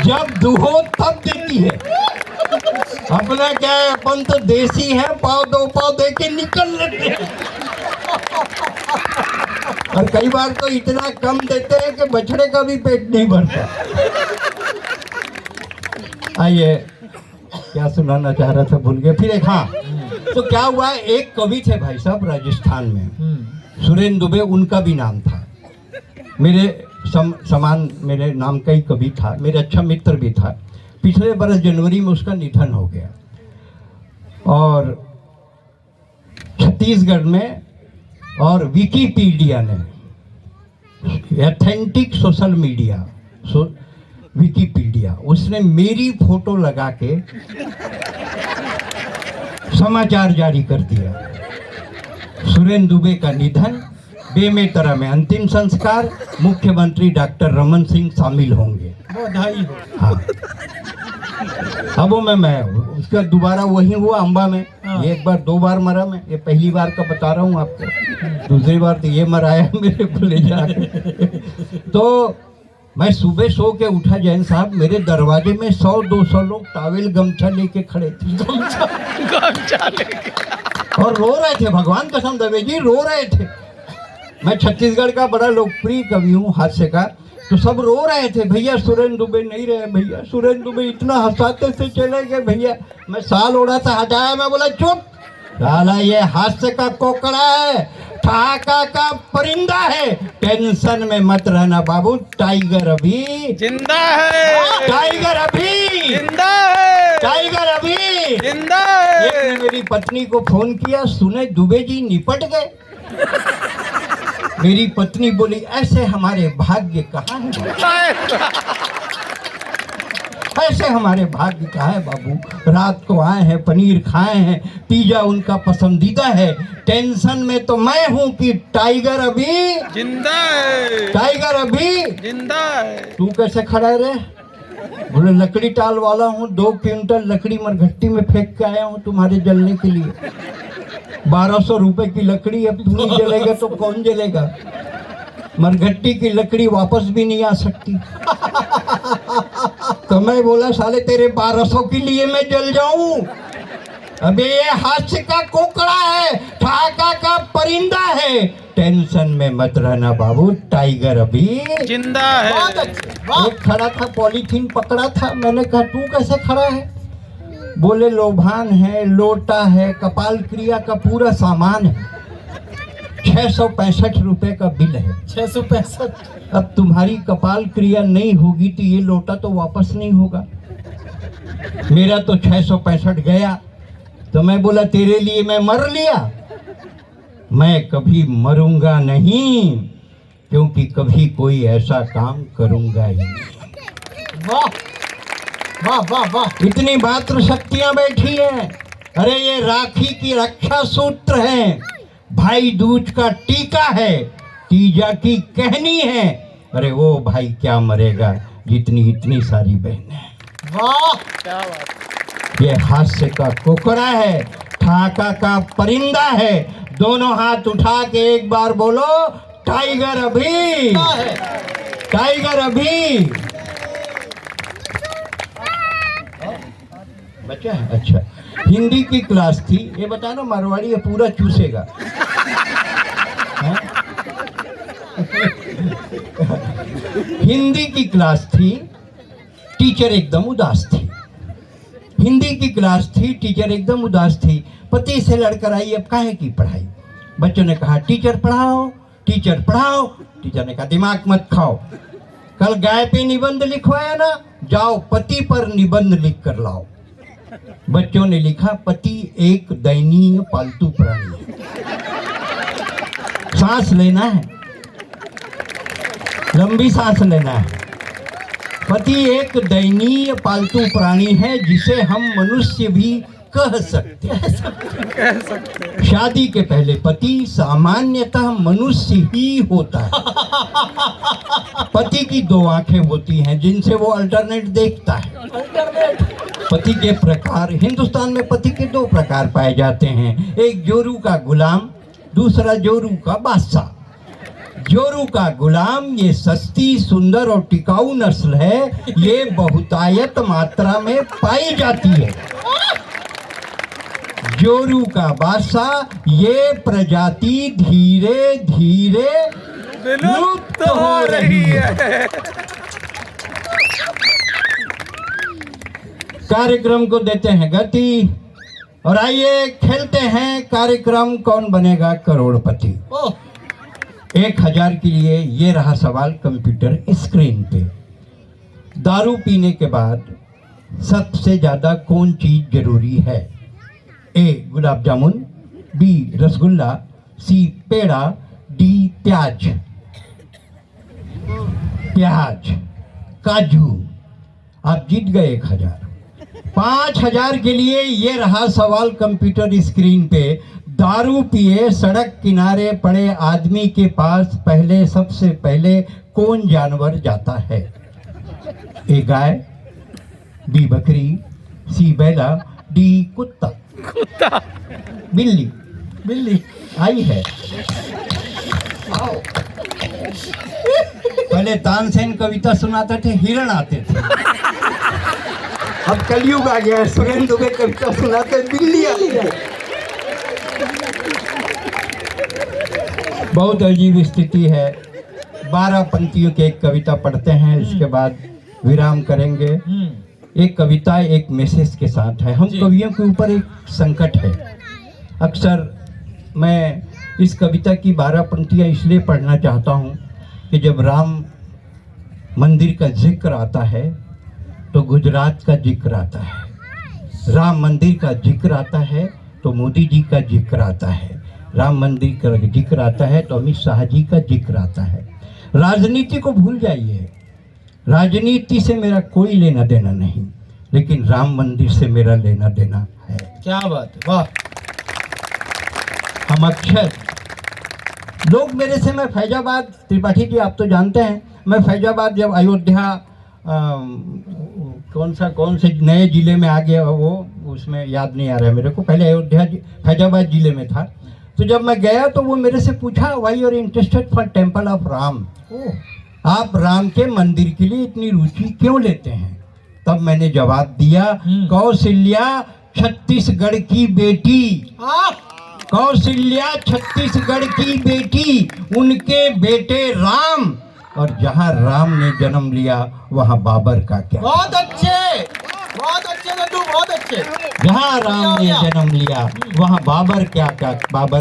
जब दुहो तब देती है। अपना क्या है, अपन तो देसी है, पाव 2 पाव दे के निकल लेते हैं। और कई बार तो इतना कम देते हैं कि बछड़े का भी पेट नहीं भरता। आइए, क्या सुनाना चाह रहा था भूल गए। फिर एक, हाँ, तो क्या हुआ, एक कवि थे भाई साहब राजस्थान में, सुरेंद्र दुबे उनका भी नाम था। मेरे समान मेरे नाम का ही कवि था, मेरे अच्छा मित्र भी था। पिछले बरस जनवरी में उसका निधन हो गया। और छत्तीसगढ़ में और विकिपीडिया ने, एथेंटिक सोशल मीडिया, विकिपीडिया, उसने मेरी फोटो लगा के समाचार जारी कर दिया। सुरेंद्र दुबे का निधन, बेमेतरा में अंतिम संस्कार, मुख्यमंत्री डॉक्टर रमन सिंह शामिल होंगे। बधाई हो। हाँ, अब वो मैं उसका दोबारा वही हुआ अंबा में। हाँ। ये एक बार 2 बार मरा मैं, ये पहली बार का बता रहा हूँ आपको, दूसरी बार तो ये मराया मेरे को ले जाके। तो मैं सुबह सो के उठा जैन साहब, मेरे दरवाजे में 100-200 लोग टावेल गमछा लेके खड़े थे गमछा लेके। और रो रहे थे, भगवान कसम दवे जी रो रहे थे। मैं छत्तीसगढ़ का बड़ा लोकप्रिय कवि हूँ हास्य का, तो सब रो रहे थे, भैया सुरेंद्र दुबे नहीं रहे, भैया सुरेंद्र दुबे इतना हंसाते से चले गए भैया। मैं साल ओढ़ा था, हटाया, मैं बोला चुप साला, ये हास्य का कोकड़ा है, ठहाका का परिंदा है, टेंशन में मत रहना बाबू, टाइगर अभी जिंदा है, टाइगर अभी जिंदा है, टाइगर अभी जिंदा एक है। ने मेरी पत्नी को फोन किया, सुने दुबे जी निपट गए। मेरी पत्नी बोली ऐसे हमारे भाग्य कहाँ है, ऐसे हमारे भाग्य कहाँ है बाबू, रात को आए हैं, पनीर खाए हैं, पिज्जा उनका पसंदीदा है, टेंशन में तो मैं हूँ कि टाइगर अभी जिंदा है, टाइगर अभी जिंदा है। तू कैसे खड़ा है रे? बोले लकड़ी टाल वाला हूँ, 2 क्विंटल लकड़ी मरघट्टी में फेंक के आया हूँ तुम्हारे जलने के लिए। 1200 रुपए की लकड़ी, अब तू नहीं जलेगा तो कौन जलेगा? मरघट्टी की लकड़ी वापस भी नहीं आ सकती। तो मैं बोला साले तेरे 1200 के लिए मैं जल जाऊं? अबे ये हास्य का कोकड़ा है, ठहाका का परिंदा है, टेंशन में मत रहना बाबू, टाइगर अभी जिंदा बहुत है। अच्छे, वाह। एक खड़ा था, पॉलीथीन पकड़ा था, मैंने कहा तू कैसे खड़ा है? बोले लोभान है, लोटा है, कपाल क्रिया का पूरा सामान है, 665 रुपए का बिल है। 665। अब तुम्हारी कपाल क्रिया नहीं होगी तो ये लोटा तो वापस नहीं होगा। मेरा तो 665 गया। तो मैं बोला तेरे लिए मैं मर लिया, मैं कभी मरूंगा नहीं, क्योंकि कभी कोई ऐसा काम करूंगा ही नहीं। वाह वाह वाह वाह। इतनी मात्र शक्तियां बैठी हैं। अरे ये राखी की रक्षा सूत्र है, भाई दूज का टीका है, तीजा की कहनी है। अरे वो भाई क्या मरेगा जितनी इतनी सारी बहनें। वाह क्या बात। ये हास्य का कोकड़ा है, ठहाका का परिंदा है। दोनों हाथ उठा के एक बार बोलो टाइगर अभी, क्या है? टाइगर अभी। बच्चा है अच्छा। हिंदी की क्लास थी, ये बता ना मारवाड़ी ये पूरा चूसेगा। हाँ? हिंदी की क्लास थी, टीचर एकदम उदास थी। हिंदी की क्लास थी, टीचर एकदम उदास थी। पति से लड़कर आई, अब काहे की पढ़ाई? बच्चों ने कहा टीचर पढ़ाओ, टीचर पढ़ाओ। टीचर ने कहा दिमाग मत खाओ, कल गाय पे निबंध लिखवाया ना, जाओ पति पर निबंध लिख कर लाओ। बच्चों ने लिखा पति एक दयनीय पालतू प्राणी है, सांस लेना है, लंबी सांस लेना है। पति एक दयनीय पालतू प्राणी है जिसे हम मनुष्य भी कह सकते हैं। कह सकते हैं। शादी के पहले पति सामान्यतः मनुष्य ही होता है। पति की 2 आंखें होती हैं जिनसे वो अल्टरनेट देखता है। पति के प्रकार, हिंदुस्तान में पति के 2 प्रकार पाए जाते हैं, एक जोरू का गुलाम, दूसरा जोरू का बादशाह। जोरू का गुलाम ये सस्ती, सुंदर और टिकाऊ नस्ल है, ये बहुतायत मात्रा में पाई जाती है। जोरू का बादशाह ये प्रजाति धीरे धीरे विलुप्त हो रही है। कार्यक्रम को देते हैं गति और आइए खेलते हैं कार्यक्रम कौन बनेगा करोड़पति। ओह 1000 के लिए ये रहा सवाल कंप्यूटर स्क्रीन पे। दारू पीने के बाद सबसे ज्यादा कौन चीज जरूरी है? ए गुलाब जामुन, बी रसगुल्ला, सी पेड़ा, डी प्याज। प्याज, काजू। आप जीत गए 1000। 5000 के लिए ये रहा सवाल कंप्यूटर स्क्रीन पे। दारू पिए सड़क किनारे पड़े आदमी के पास पहले, सबसे पहले कौन जानवर जाता है? ए गाय, बी बकरी, सी बैला, डी कुत्ता। कुत्ता। बिल्ली बिल्ली। आई है। पहले तानसेन कविता सुनाते थे, हिरण आते थे। अब कलयुग आ गया है, सुरेंद्र दुबे कविता सुनाते बिल्ली आ गई। बहुत अजीब स्थिति है। 12 पंक्तियों की एक कविता पढ़ते हैं, इसके बाद विराम करेंगे। एक कविता एक मैसेज के साथ है। हम कवियों के ऊपर एक संकट है। अक्सर मैं इस कविता की 12 पंक्तियाँ इसलिए पढ़ना चाहता हूँ कि जब राम मंदिर का जिक्र आता है तो गुजरात का जिक्र आता है, राम मंदिर का जिक्र आता है तो मोदी जी का जिक्र आता है, राम मंदिर का जिक्र आता है तो अमित शाह जी का जिक्र आता है। राजनीति को भूल जाइए, राजनीति से मेरा कोई लेना देना नहीं, लेकिन राम मंदिर से मेरा लेना देना है। क्या बात है, वाह। हम अक्षर लोग मेरे से, मैं फैजाबाद, त्रिपाठी जी आप तो जानते हैं, मैं फैजाबाद जब अयोध्या कौन से नए जिले में आ गया वो, उसमें याद नहीं आ रहा है मेरे को, पहले अयोध्या फैजाबाद जिले में था। तो जब मैं गया तो वो मेरे से पूछा, why you are interested for temple of Ram, आप राम के मंदिर के लिए इतनी रुचि क्यों लेते हैं? तब मैंने जवाब दिया, कौशल्या छत्तीसगढ़ की बेटी, कौशल्या छत्तीसगढ़ की बेटी, उनके बेटे राम, और जहाँ राम ने जन्म लिया वहाँ बाबर का क्या? बहुत अच्छे लड्डू, बहुत अच्छे। जहाँ राम ने जन्म लिया वहाँ बाबर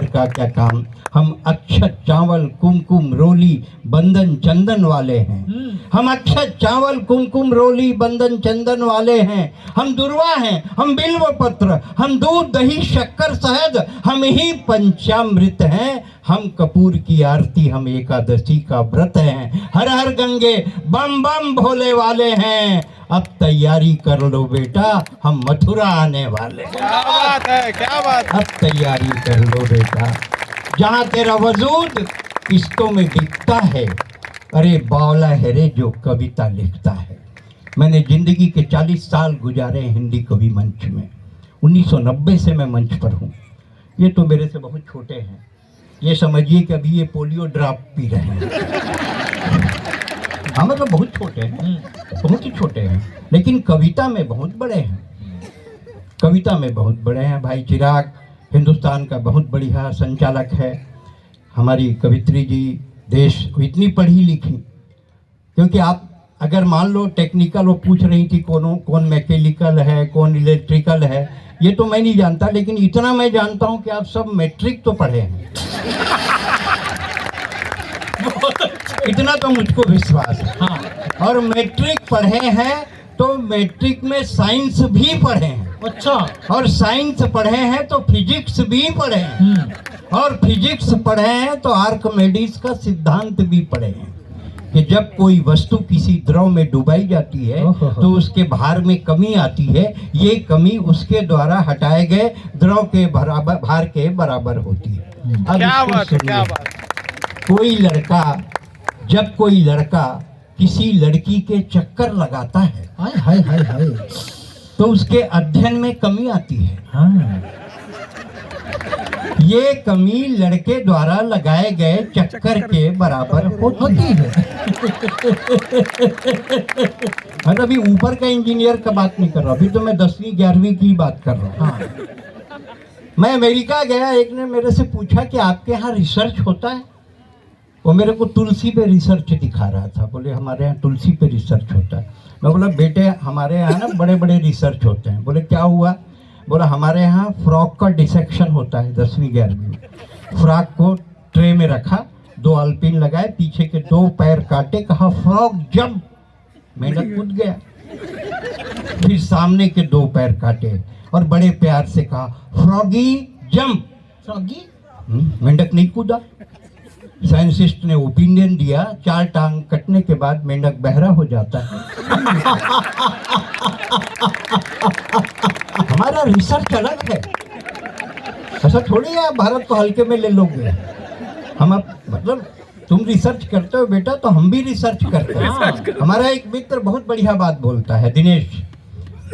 का क्या काम? हम अक्षत चावल कुमकुम रोली बंधन चंदन वाले हैं, हम अक्षत चावल कुमकुम रोली बंधन चंदन वाले हैं, हम दुर्वा हैं, हम बिल्व पत्र, हम दूध दही शक्कर शहद, हम ही पंचामृत हैं, हम कपूर की आरती, हम एकादशी का व्रत हैं, हर हर गंगे बम बम भोले वाले हैं, अब तैयारी कर लो बेटा, हम मथुरा आने वाले। क्या बात है, क्या बात। अब तैयारी कर लो बेटा, जहाँ तेरा वजूद किस्तों में दिखता है, अरे बावला है रे जो कविता लिखता है। मैंने जिंदगी के 40 साल गुजारे हिंदी कवि मंच में, 1990 से मैं मंच पर हूँ। ये तो मेरे से बहुत छोटे हैं, ये समझिए कि अभी ये पोलियो ड्रॉप पी रहे हैं। हाँ मतलब बहुत छोटे हैं, बहुत ही छोटे हैं, लेकिन कविता में बहुत बड़े हैं, कविता में बहुत बड़े हैं। भाई चिराग हिंदुस्तान का बहुत बढ़िया संचालक है। हमारी कवित्री जी देश इतनी पढ़ी लिखी, क्योंकि आप अगर मान लो टेक्निकल वो पूछ रही थी कौन मैकेनिकल है कौन इलेक्ट्रिकल है, ये तो मैं नहीं जानता, लेकिन इतना मैं जानता हूँ कि आप सब मैट्रिक तो पढ़े हैं। इतना तो मुझको विश्वास है। हाँ, और मैट्रिक पढ़े हैं तो मैट्रिक में साइंस भी पढ़े हैं। अच्छा, और साइंस पढ़े हैं तो फिजिक्स भी पढ़े हैं, और फिजिक्स पढ़े हैं तो आर्किमिडीज का सिद्धांत भी पढ़े हैं कि जब कोई वस्तु किसी द्रव में डुबाई जाती है तो उसके भार में कमी आती है, ये कमी उसके द्वारा हटाए गए द्रव के बराबर भार के बराबर होती है। अब क्या इसको बात है, क्या सुनिए। बात। जब कोई लड़का किसी लड़की के चक्कर लगाता है, हाय हाय हाय हाय, तो उसके अध्ययन में कमी आती है। हाँ, ये कमी लड़के द्वारा लगाए गए चक्कर के बराबर होती है। मैं अभी ऊपर का इंजीनियर का बात नहीं कर रहा, अभी तो मैं 10वीं 11वीं की बात कर रहा हूँ। हाँ। मैं अमेरिका गया, एक ने मेरे से पूछा कि आपके यहाँ रिसर्च होता है? वो मेरे को तुलसी पे रिसर्च दिखा रहा था, बोले हमारे यहाँ तुलसी पे रिसर्च होता है। मैं बोला बेटे हमारे यहाँ ना बड़े बड़े रिसर्च होते हैं। बोले क्या हुआ? बोला हमारे यहाँ फ्रॉक का डिसेक्शन होता है 10वीं 11वीं में। फ्रॉक को ट्रे में रखा, 2 अल्पिन लगाए, पीछे के 2 पैर काटे, कहा फ्रॉक जंप, मेंढक कूद गया। फिर सामने के 2 पैर काटे और बड़े प्यार से कहा फ्रॉगी जंप, फ्रॉगी, मेंढक नहीं कूदा। साइंटिस्ट ने ओपिनियन दिया, 4 टांग कटने के बाद मेंढक बहरा हो जाता है। हमारा रिसर्च अलग है, ऐसा थोड़ी है आप भारत को हल्के में ले लोगे। हम अब मतलब तुम रिसर्च करते हो बेटा, तो हम भी रिसर्च करते हैं। हमारा एक मित्र बहुत बढ़िया बात बोलता है, दिनेश,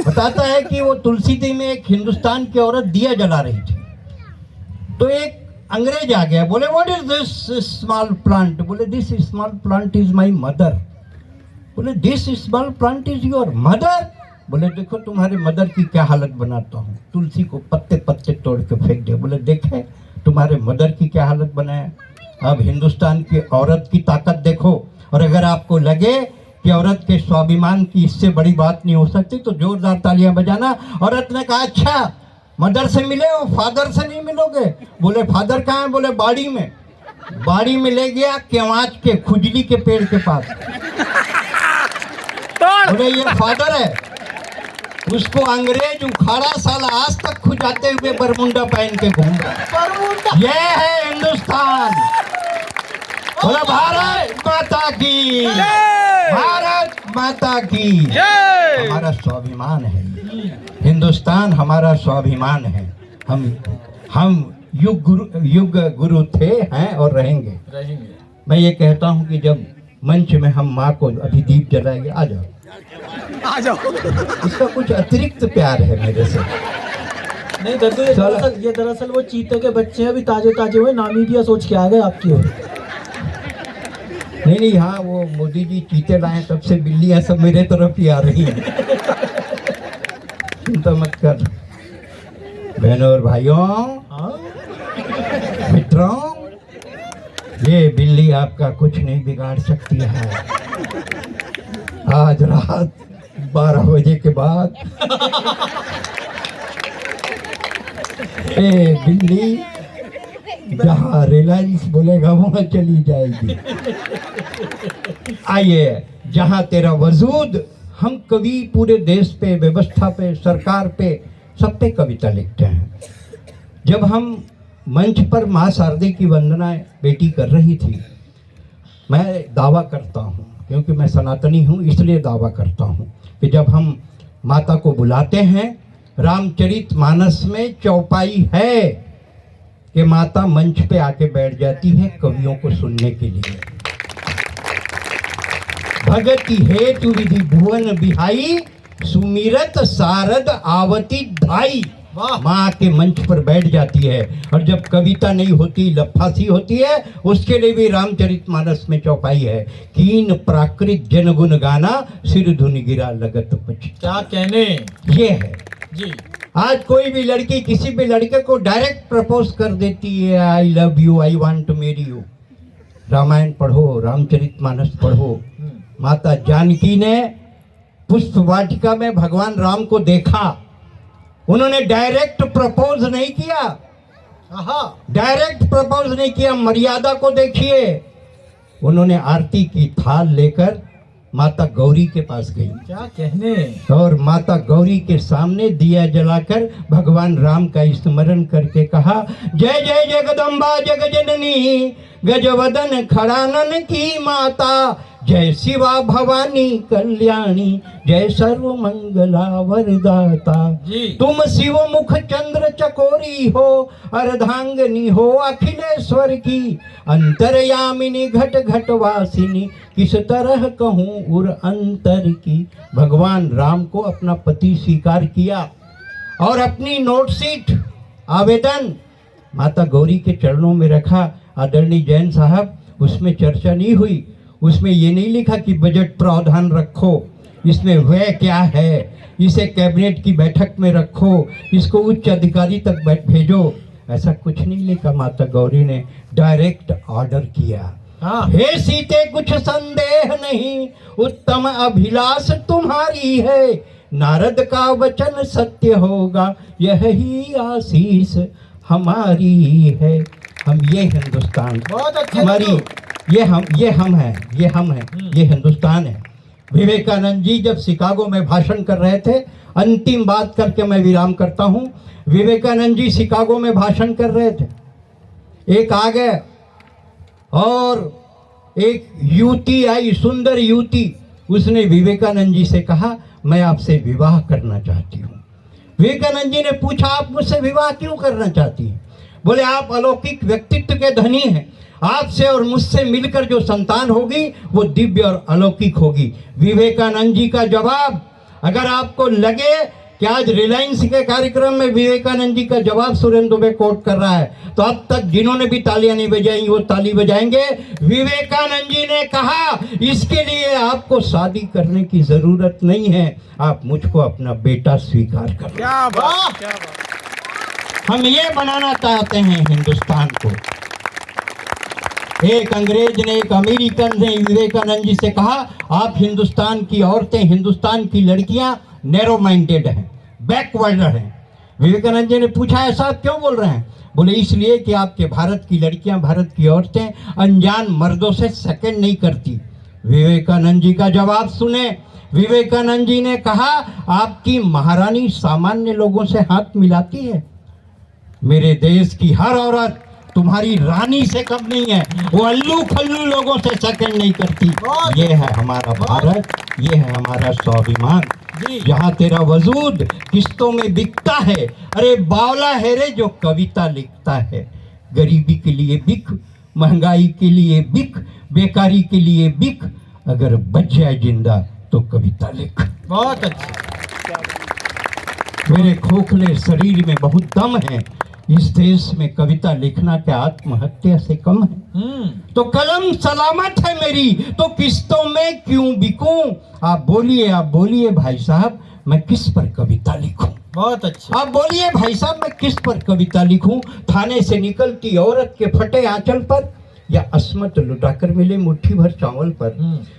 बताता है कि वो तुलसी दी में एक हिंदुस्तान की औरत दिया जला रही थी, तो एक अंग्रेज आ गया, बोले what is this small plant? बोले this small plant is my mother. बोले this small plant is your mother? बोले देखो तुम्हारे मदर की क्या हालत बनाता हूँ। तुलसी को पत्ते पत्ते तोड़ के फेंक दिया। बोले देखे तुम्हारे मदर की क्या हालत बनाया। अब हिंदुस्तान की औरत की ताकत देखो, और अगर आपको लगे कि औरत के स्वाभिमान की इससे बड़ी बात नहीं हो सकती तो जोरदार तालियां बजाना। औरत ने कहा अच्छा मदर से मिले हो, फादर से नहीं मिलोगे? बोले फादर कहाँ है? बोले बाड़ी में। बाड़ी में ले गया केवाच के खुजली के पेड़ के पास। बोले ये फादर है। उसको अंग्रेज उखाड़ा, साला आज तक खुजाते हुए बरमुंडा पहन के घूम रहा। ये है हिंदुस्तान। बोला भारत माता की, भारत माता की। हमारा स्वाभिमान है हिंदुस्तान, हमारा स्वाभिमान है। हम युग गुरु थे, हैं और रहेंगे। मैं ये कहता हूँ कि जब मंच में हम माँ को अभी दीप जलाएंगे, आ जाओ आ जाओ। इसका कुछ अतिरिक्त प्यार है मेरे से। नहीं दद्दू, ये दरअसल वो चीते के बच्चे अभी ताजे ताजे हुए, नामीबिया सोच के आ गए आपकी ओर। नहीं, हाँ वो मोदी जी चीते लाए तब से बिल्लियां सब मेरे तरफ ही आ रही हैं। चिंता मत कर। बहनों और भाइयों, मित्रों, ये बिल्ली आपका कुछ नहीं बिगाड़ सकती है। आज रात 12 बजे के बाद ये बिल्ली जहाँ रिलायंस बोलेगा वहां चली जाएगी। आइए, जहाँ तेरा वजूद, हम कवि पूरे देश पे, व्यवस्था पे, सरकार पे, सब पे कविता लिखते हैं। जब हम मंच पर माँ शारदे की वंदना बेटी कर रही थी, मैं दावा करता हूँ, क्योंकि मैं सनातनी हूँ इसलिए दावा करता हूँ कि जब हम माता को बुलाते हैं, रामचरितमानस में चौपाई है कि माता मंच पे आके बैठ जाती है कवियों को सुनने के लिए। भगति हेतु विधि भुवन बिहाई, सुमिरत सारद आवती धाई। माँ के मंच पर बैठ जाती है, और जब कविता नहीं होती, लफासी होती है, उसके लिए भी रामचरितमानस में चौपाई है। कीन प्राकृत जन गुण गाना, सिर धुन गिरा लगत पछ। क्या कहने। ये है जी। आज कोई भी लड़की किसी भी लड़के को डायरेक्ट प्रपोज कर देती है, I love you, I want to marry you. Ramayana पढ़ो, रामचरितमानस पढ़ो। माता जानकी ने पुष्प वाटिका में भगवान राम को देखा, उन्होंने डायरेक्ट प्रपोज नहीं किया। डायरेक्ट प्रपोज नहीं किया, मर्यादा को देखिए। उन्होंने आरती की थाल लेकर माता गौरी के पास गई। क्या कहने। और माता गौरी के सामने दिया जलाकर भगवान राम का स्मरण करके कहा, जय जय जगदम्बा जगजननी, गजवदन खड़ानन की माता, जय शिवा भवानी कल्याणी, जय सर्व मंगला वरदाता। तुम शिव मुख चंद्र चकोरी हो, अर्धांगनी हो अखिलेश्वर की, अंतर्यामिनी घट घट वासिनी, किस तरह कहूँ उर अंतर की। भगवान राम को अपना पति स्वीकार किया और अपनी नोटशीट आवेदन माता गौरी के चरणों में रखा। आदरणीय जैन साहब, उसमें चर्चा नहीं हुई, उसमें ये नहीं लिखा कि बजट प्रावधान रखो, इसमें व्यय क्या है, इसे कैबिनेट की बैठक में रखो, इसको उच्च अधिकारी तक भेजो, ऐसा कुछ नहीं लिखा। माता गौरी ने डायरेक्ट ऑर्डर किया। हे सीते कुछ संदेह नहीं, उत्तम अभिलाष तुम्हारी है, नारद का वचन सत्य होगा, यही आशीष हमारी है। हम ये हिंदुस्तान, बहुत अच्छे हमारी ये हम हैं, ये हिंदुस्तान है। विवेकानंद जी जब शिकागो में भाषण कर रहे थे, अंतिम बात करके मैं विराम करता हूँ। विवेकानंद जी शिकागो में भाषण कर रहे थे, एक आ गए और एक युवती आई, सुंदर युवती, उसने विवेकानंद जी से कहा, मैं आपसे विवाह करना चाहती हूँ। विवेकानंद जी ने पूछा, आप मुझसे विवाह क्यों करना चाहती हैं? बोले, आप अलौकिक व्यक्तित्व के धनी हैं, आपसे और मुझसे मिलकर जो संतान होगी वो दिव्य और अलौकिक होगी। विवेकानंद जी का जवाब, अगर आपको लगे कि आज रिलायंस के कार्यक्रम में विवेकानंद जी का जवाब सुरेंद्र दुबे कोट कर रहा है, तो अब तक जिन्होंने भी तालियां नहीं बजाई वो ताली बजाएंगे। विवेकानंद जी ने कहा इसके लिए आपको शादी करने की जरूरत नहीं है, आप मुझको अपना बेटा स्वीकार करो। क्या बात, क्या बात। हम ये बनाना चाहते हैं हिंदुस्तान को। एक अंग्रेज ने, एक अमेरिकन ने विवेकानंद जी से कहा आप हिंदुस्तान की औरतें, हिंदुस्तान की लड़कियां नैरो माइंडेड हैं, बैकवर्ड हैं। विवेकानंद जी ने पूछा ऐसा आप क्यों बोल रहे हैं? बोले इसलिए कि आपके भारत की लड़कियां, भारत की औरतें अनजान मर्दों से सेकंड नहीं करती। विवेकानंद जी का जवाब सुने। विवेकानंद जी ने कहा आपकी महारानी सामान्य लोगों से हाथ मिलाती है, मेरे देश की हर औरत तुम्हारी रानी से कम नहीं है, वो अल्लू खल्लू लोगों से सेकंड नहीं करती। ये है हमारा भारत, ये है हमारा स्वाभिमान, जहाँ तेरा वजूद किस्तों में बिकता है। अरे बावला है रे जो कविता लिखता है, गरीबी के लिए बिक, महंगाई के लिए बिक, बेकारी के लिए बिक, अगर बच जाए जिंदा तो कविता लिख। बहुत अच्छा। मेरे खोखले शरीर में बहुत दम है, इस देश में कविता लिखना क्या आत्महत्या से कम है? तो कलम सलामत है मेरी, तो किस्तों में क्यों बिकूं? आप बोलिए भाई साहब, मैं किस पर कविता लिखूं? बहुत अच्छा। आप बोलिए भाई साहब, मैं किस पर कविता लिखूं? थाने से निकलती औरत के फटे आंचल पर, या अस्मत लुटाकर मिले मुट्ठी भर चावल पर,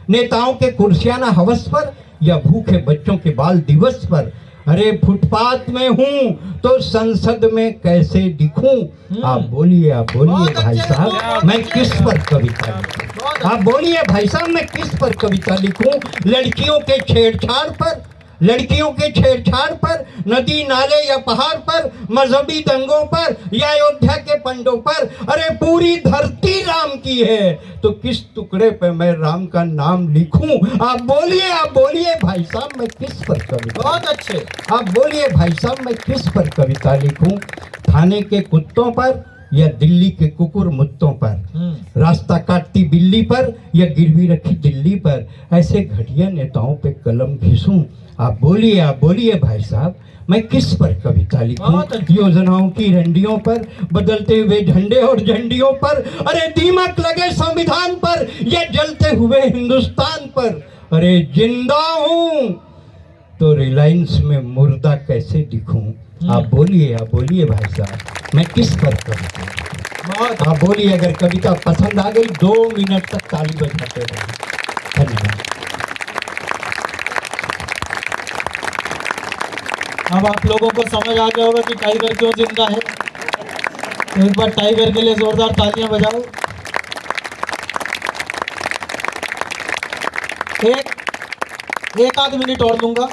नेताओं के कुर्सियाना हवस पर, या भूखे बच्चों के बाल दिवस पर? अरे फुटपाथ में हूँ तो संसद में कैसे दिखूं? आप बोलिए भाई साहब, मैं किस पर कविता लिखूं? आप बोलिए भाई साहब, मैं किस पर कविता लिखूं? लड़कियों के छेड़छाड़ पर, लड़कियों के छेड़छाड़ पर, नदी नाले या पहाड़ पर, मजहबी दंगों पर, या अयोध्या के पंडों पर? अरे पूरी धरती राम की है, तो किस टुकड़े पे मैं राम का नाम लिखूं? आप बोलिए भाई साहब, मैं किस पर कविता? बहुत अच्छे। आप बोलिए भाई साहब, मैं किस पर कविता लिखूं? थाने के कुत्तों पर, या दिल्ली के कुकुर मुत्तों पर? रास्ता काटती बिल्ली पर, या गिरवी रखी दिल्ली पर? ऐसे घटिया नेताओं पे कलम घिसूं? आप बोलिए भाई साहब, मैं किस पर कविता लिखूं? योजनाओं की रंडियों पर, बदलते हुए झंडे और झंडियों पर? अरे दीमक लगे संविधान पर, या जलते हुए हिंदुस्तान पर? अरे जिंदा हूं तो रिलायंस में मुर्दा कैसे दिखूं? आप बोलिए भाई साहब, मैं किस पर कविता? आप बोलिए, अगर कविता पसंद आ गई 2 मिनट तक ताली बजाते रहे। धन्यवाद। अब आप लोगों को समझ आ गया होगा कि टाइगर क्यों जिंदा है। तो एक बार टाइगर के लिए जोरदार तालियां बजाओ। एक आध मिनट और लूंगा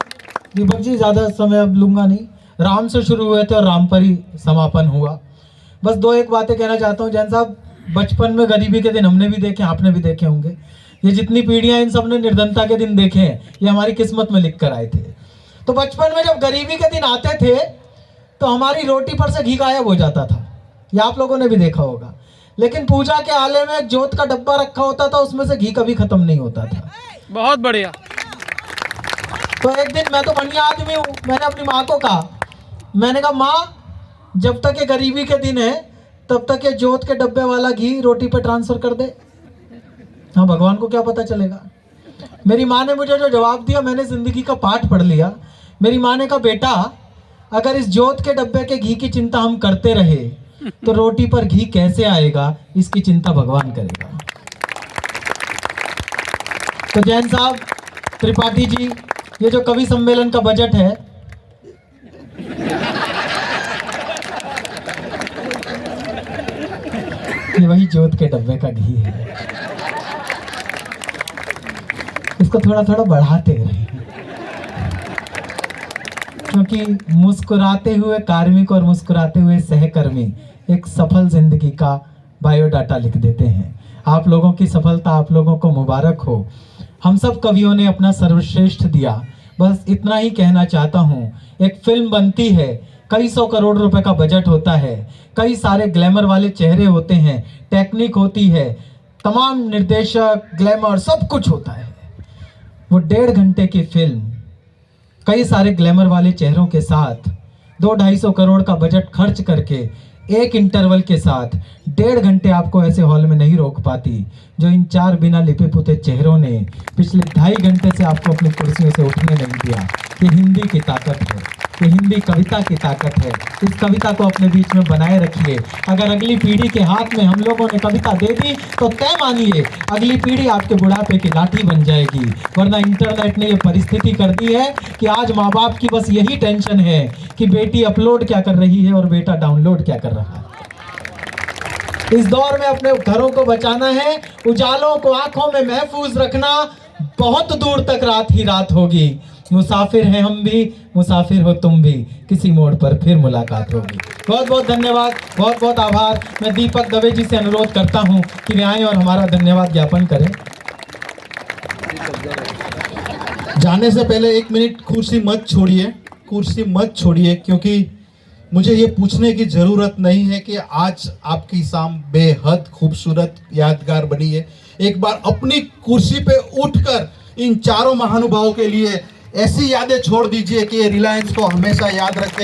दीपक जी, ज्यादा समय अब लूंगा नहीं। राम से शुरू हुए थे और राम पर ही समापन हुआ। बस 2-1 बातें कहना चाहता हूँ। जैन साहब, बचपन में गरीबी के दिन हमने भी देखे, आपने भी देखे होंगे। ये जितनी पीढ़ियां इन सब ने निर्धनता के दिन देखे हैं, ये हमारी किस्मत में लिख कर आए थे। तो बचपन में जब गरीबी के दिन आते थे तो हमारी रोटी पर से घी गायब हो जाता था, ये आप लोगों ने भी देखा होगा। लेकिन पूजा के आले में एक जोत का डब्बा रखा होता था, उसमें से घी कभी खत्म नहीं होता था। बहुत बढ़िया। तो एक दिन, मैं तो बढ़िया आदमी हूँ, मैंने अपनी माँ को कहा, मैंने कहा माँ, जब तक ये गरीबी के दिन है तब तक ये जोत के डब्बे वाला घी रोटी पे ट्रांसफर कर दे। हाँ, भगवान को क्या पता चलेगा। मेरी माँ ने मुझे जो जवाब दिया, मैंने जिंदगी का पाठ पढ़ लिया। मेरी माँ ने कहा, बेटा अगर इस जोत के डब्बे के घी की चिंता हम करते रहे तो रोटी पर घी कैसे आएगा, इसकी चिंता भगवान करेगा। तो जैन साहब, त्रिपाठी जी, ये जो कवि सम्मेलन का बजट है, ये वही जोत के डब्बे का घी है। इसको थोड़ा थोड़ा बढ़ाते रहे, क्योंकि मुस्कुराते हुए कार्मिक और मुस्कुराते हुए सहकर्मी एक सफल जिंदगी का बायोडाटा लिख देते हैं। आप लोगों की सफलता आप लोगों को मुबारक हो। हम सब कवियों ने अपना सर्वश्रेष्ठ दिया। बस इतना ही कहना चाहता हूँ। एक फिल्म बनती है, कई 100 करोड़ रुपए का बजट होता है, कई सारे ग्लैमर वाले चेहरे होते हैं, टेक्निक होती है, तमाम निर्देशक, ग्लैमर, सब कुछ होता है। वो 1.5 घंटे की फिल्म कई सारे ग्लैमर वाले चेहरों के साथ 200-250 करोड़ का बजट खर्च करके एक इंटरवल के साथ 1.5 घंटे आपको ऐसे हॉल में नहीं रोक पाती जो इन 4 बिना लिपे पुते चेहरों ने पिछले 2.5 घंटे से आपको अपनी कुर्सियों से उठने नहीं दिया। ये हिंदी की ताकत है, ये हिंदी कविता की ताकत है। इस कविता को अपने बीच में बनाए रखिए। अगर अगली पीढ़ी के हाथ में हम लोगों ने कविता दे दी तो तय मानिए अगली पीढ़ी आपके बुढ़ापे की लाठी बन जाएगी। वरना इंटरनेट ने ये परिस्थिति कर दी है कि आज माँ बाप की बस यही टेंशन है कि बेटी अपलोड क्या कर रही है और बेटा डाउनलोड क्या कर रहा है। इस दौर में अपने घरों को बचाना है, उजालों को आंखों में महफूज रखना। बहुत दूर तक रात ही रात होगी। मुसाफिर हैं हम भी, मुसाफिर हो तुम भी, किसी मोड़ पर फिर मुलाकात होगी। बहुत बहुत धन्यवाद, बहुत बहुत आभार। मैं दीपक दवे जी से अनुरोध करता हूं कि वे आएं और हमारा धन्यवाद ज्ञापन करें। जाने से पहले 1 मिनट कुर्सी मत छोड़िए, क्योंकि मुझे ये पूछने की ज़रूरत नहीं है कि आज आपकी शाम बेहद खूबसूरत यादगार बनी है। एक बार अपनी कुर्सी पे उठकर इन चारों महानुभावों के लिए ऐसी यादें छोड़ दीजिए कि ये रिलायंस को हमेशा याद रखें।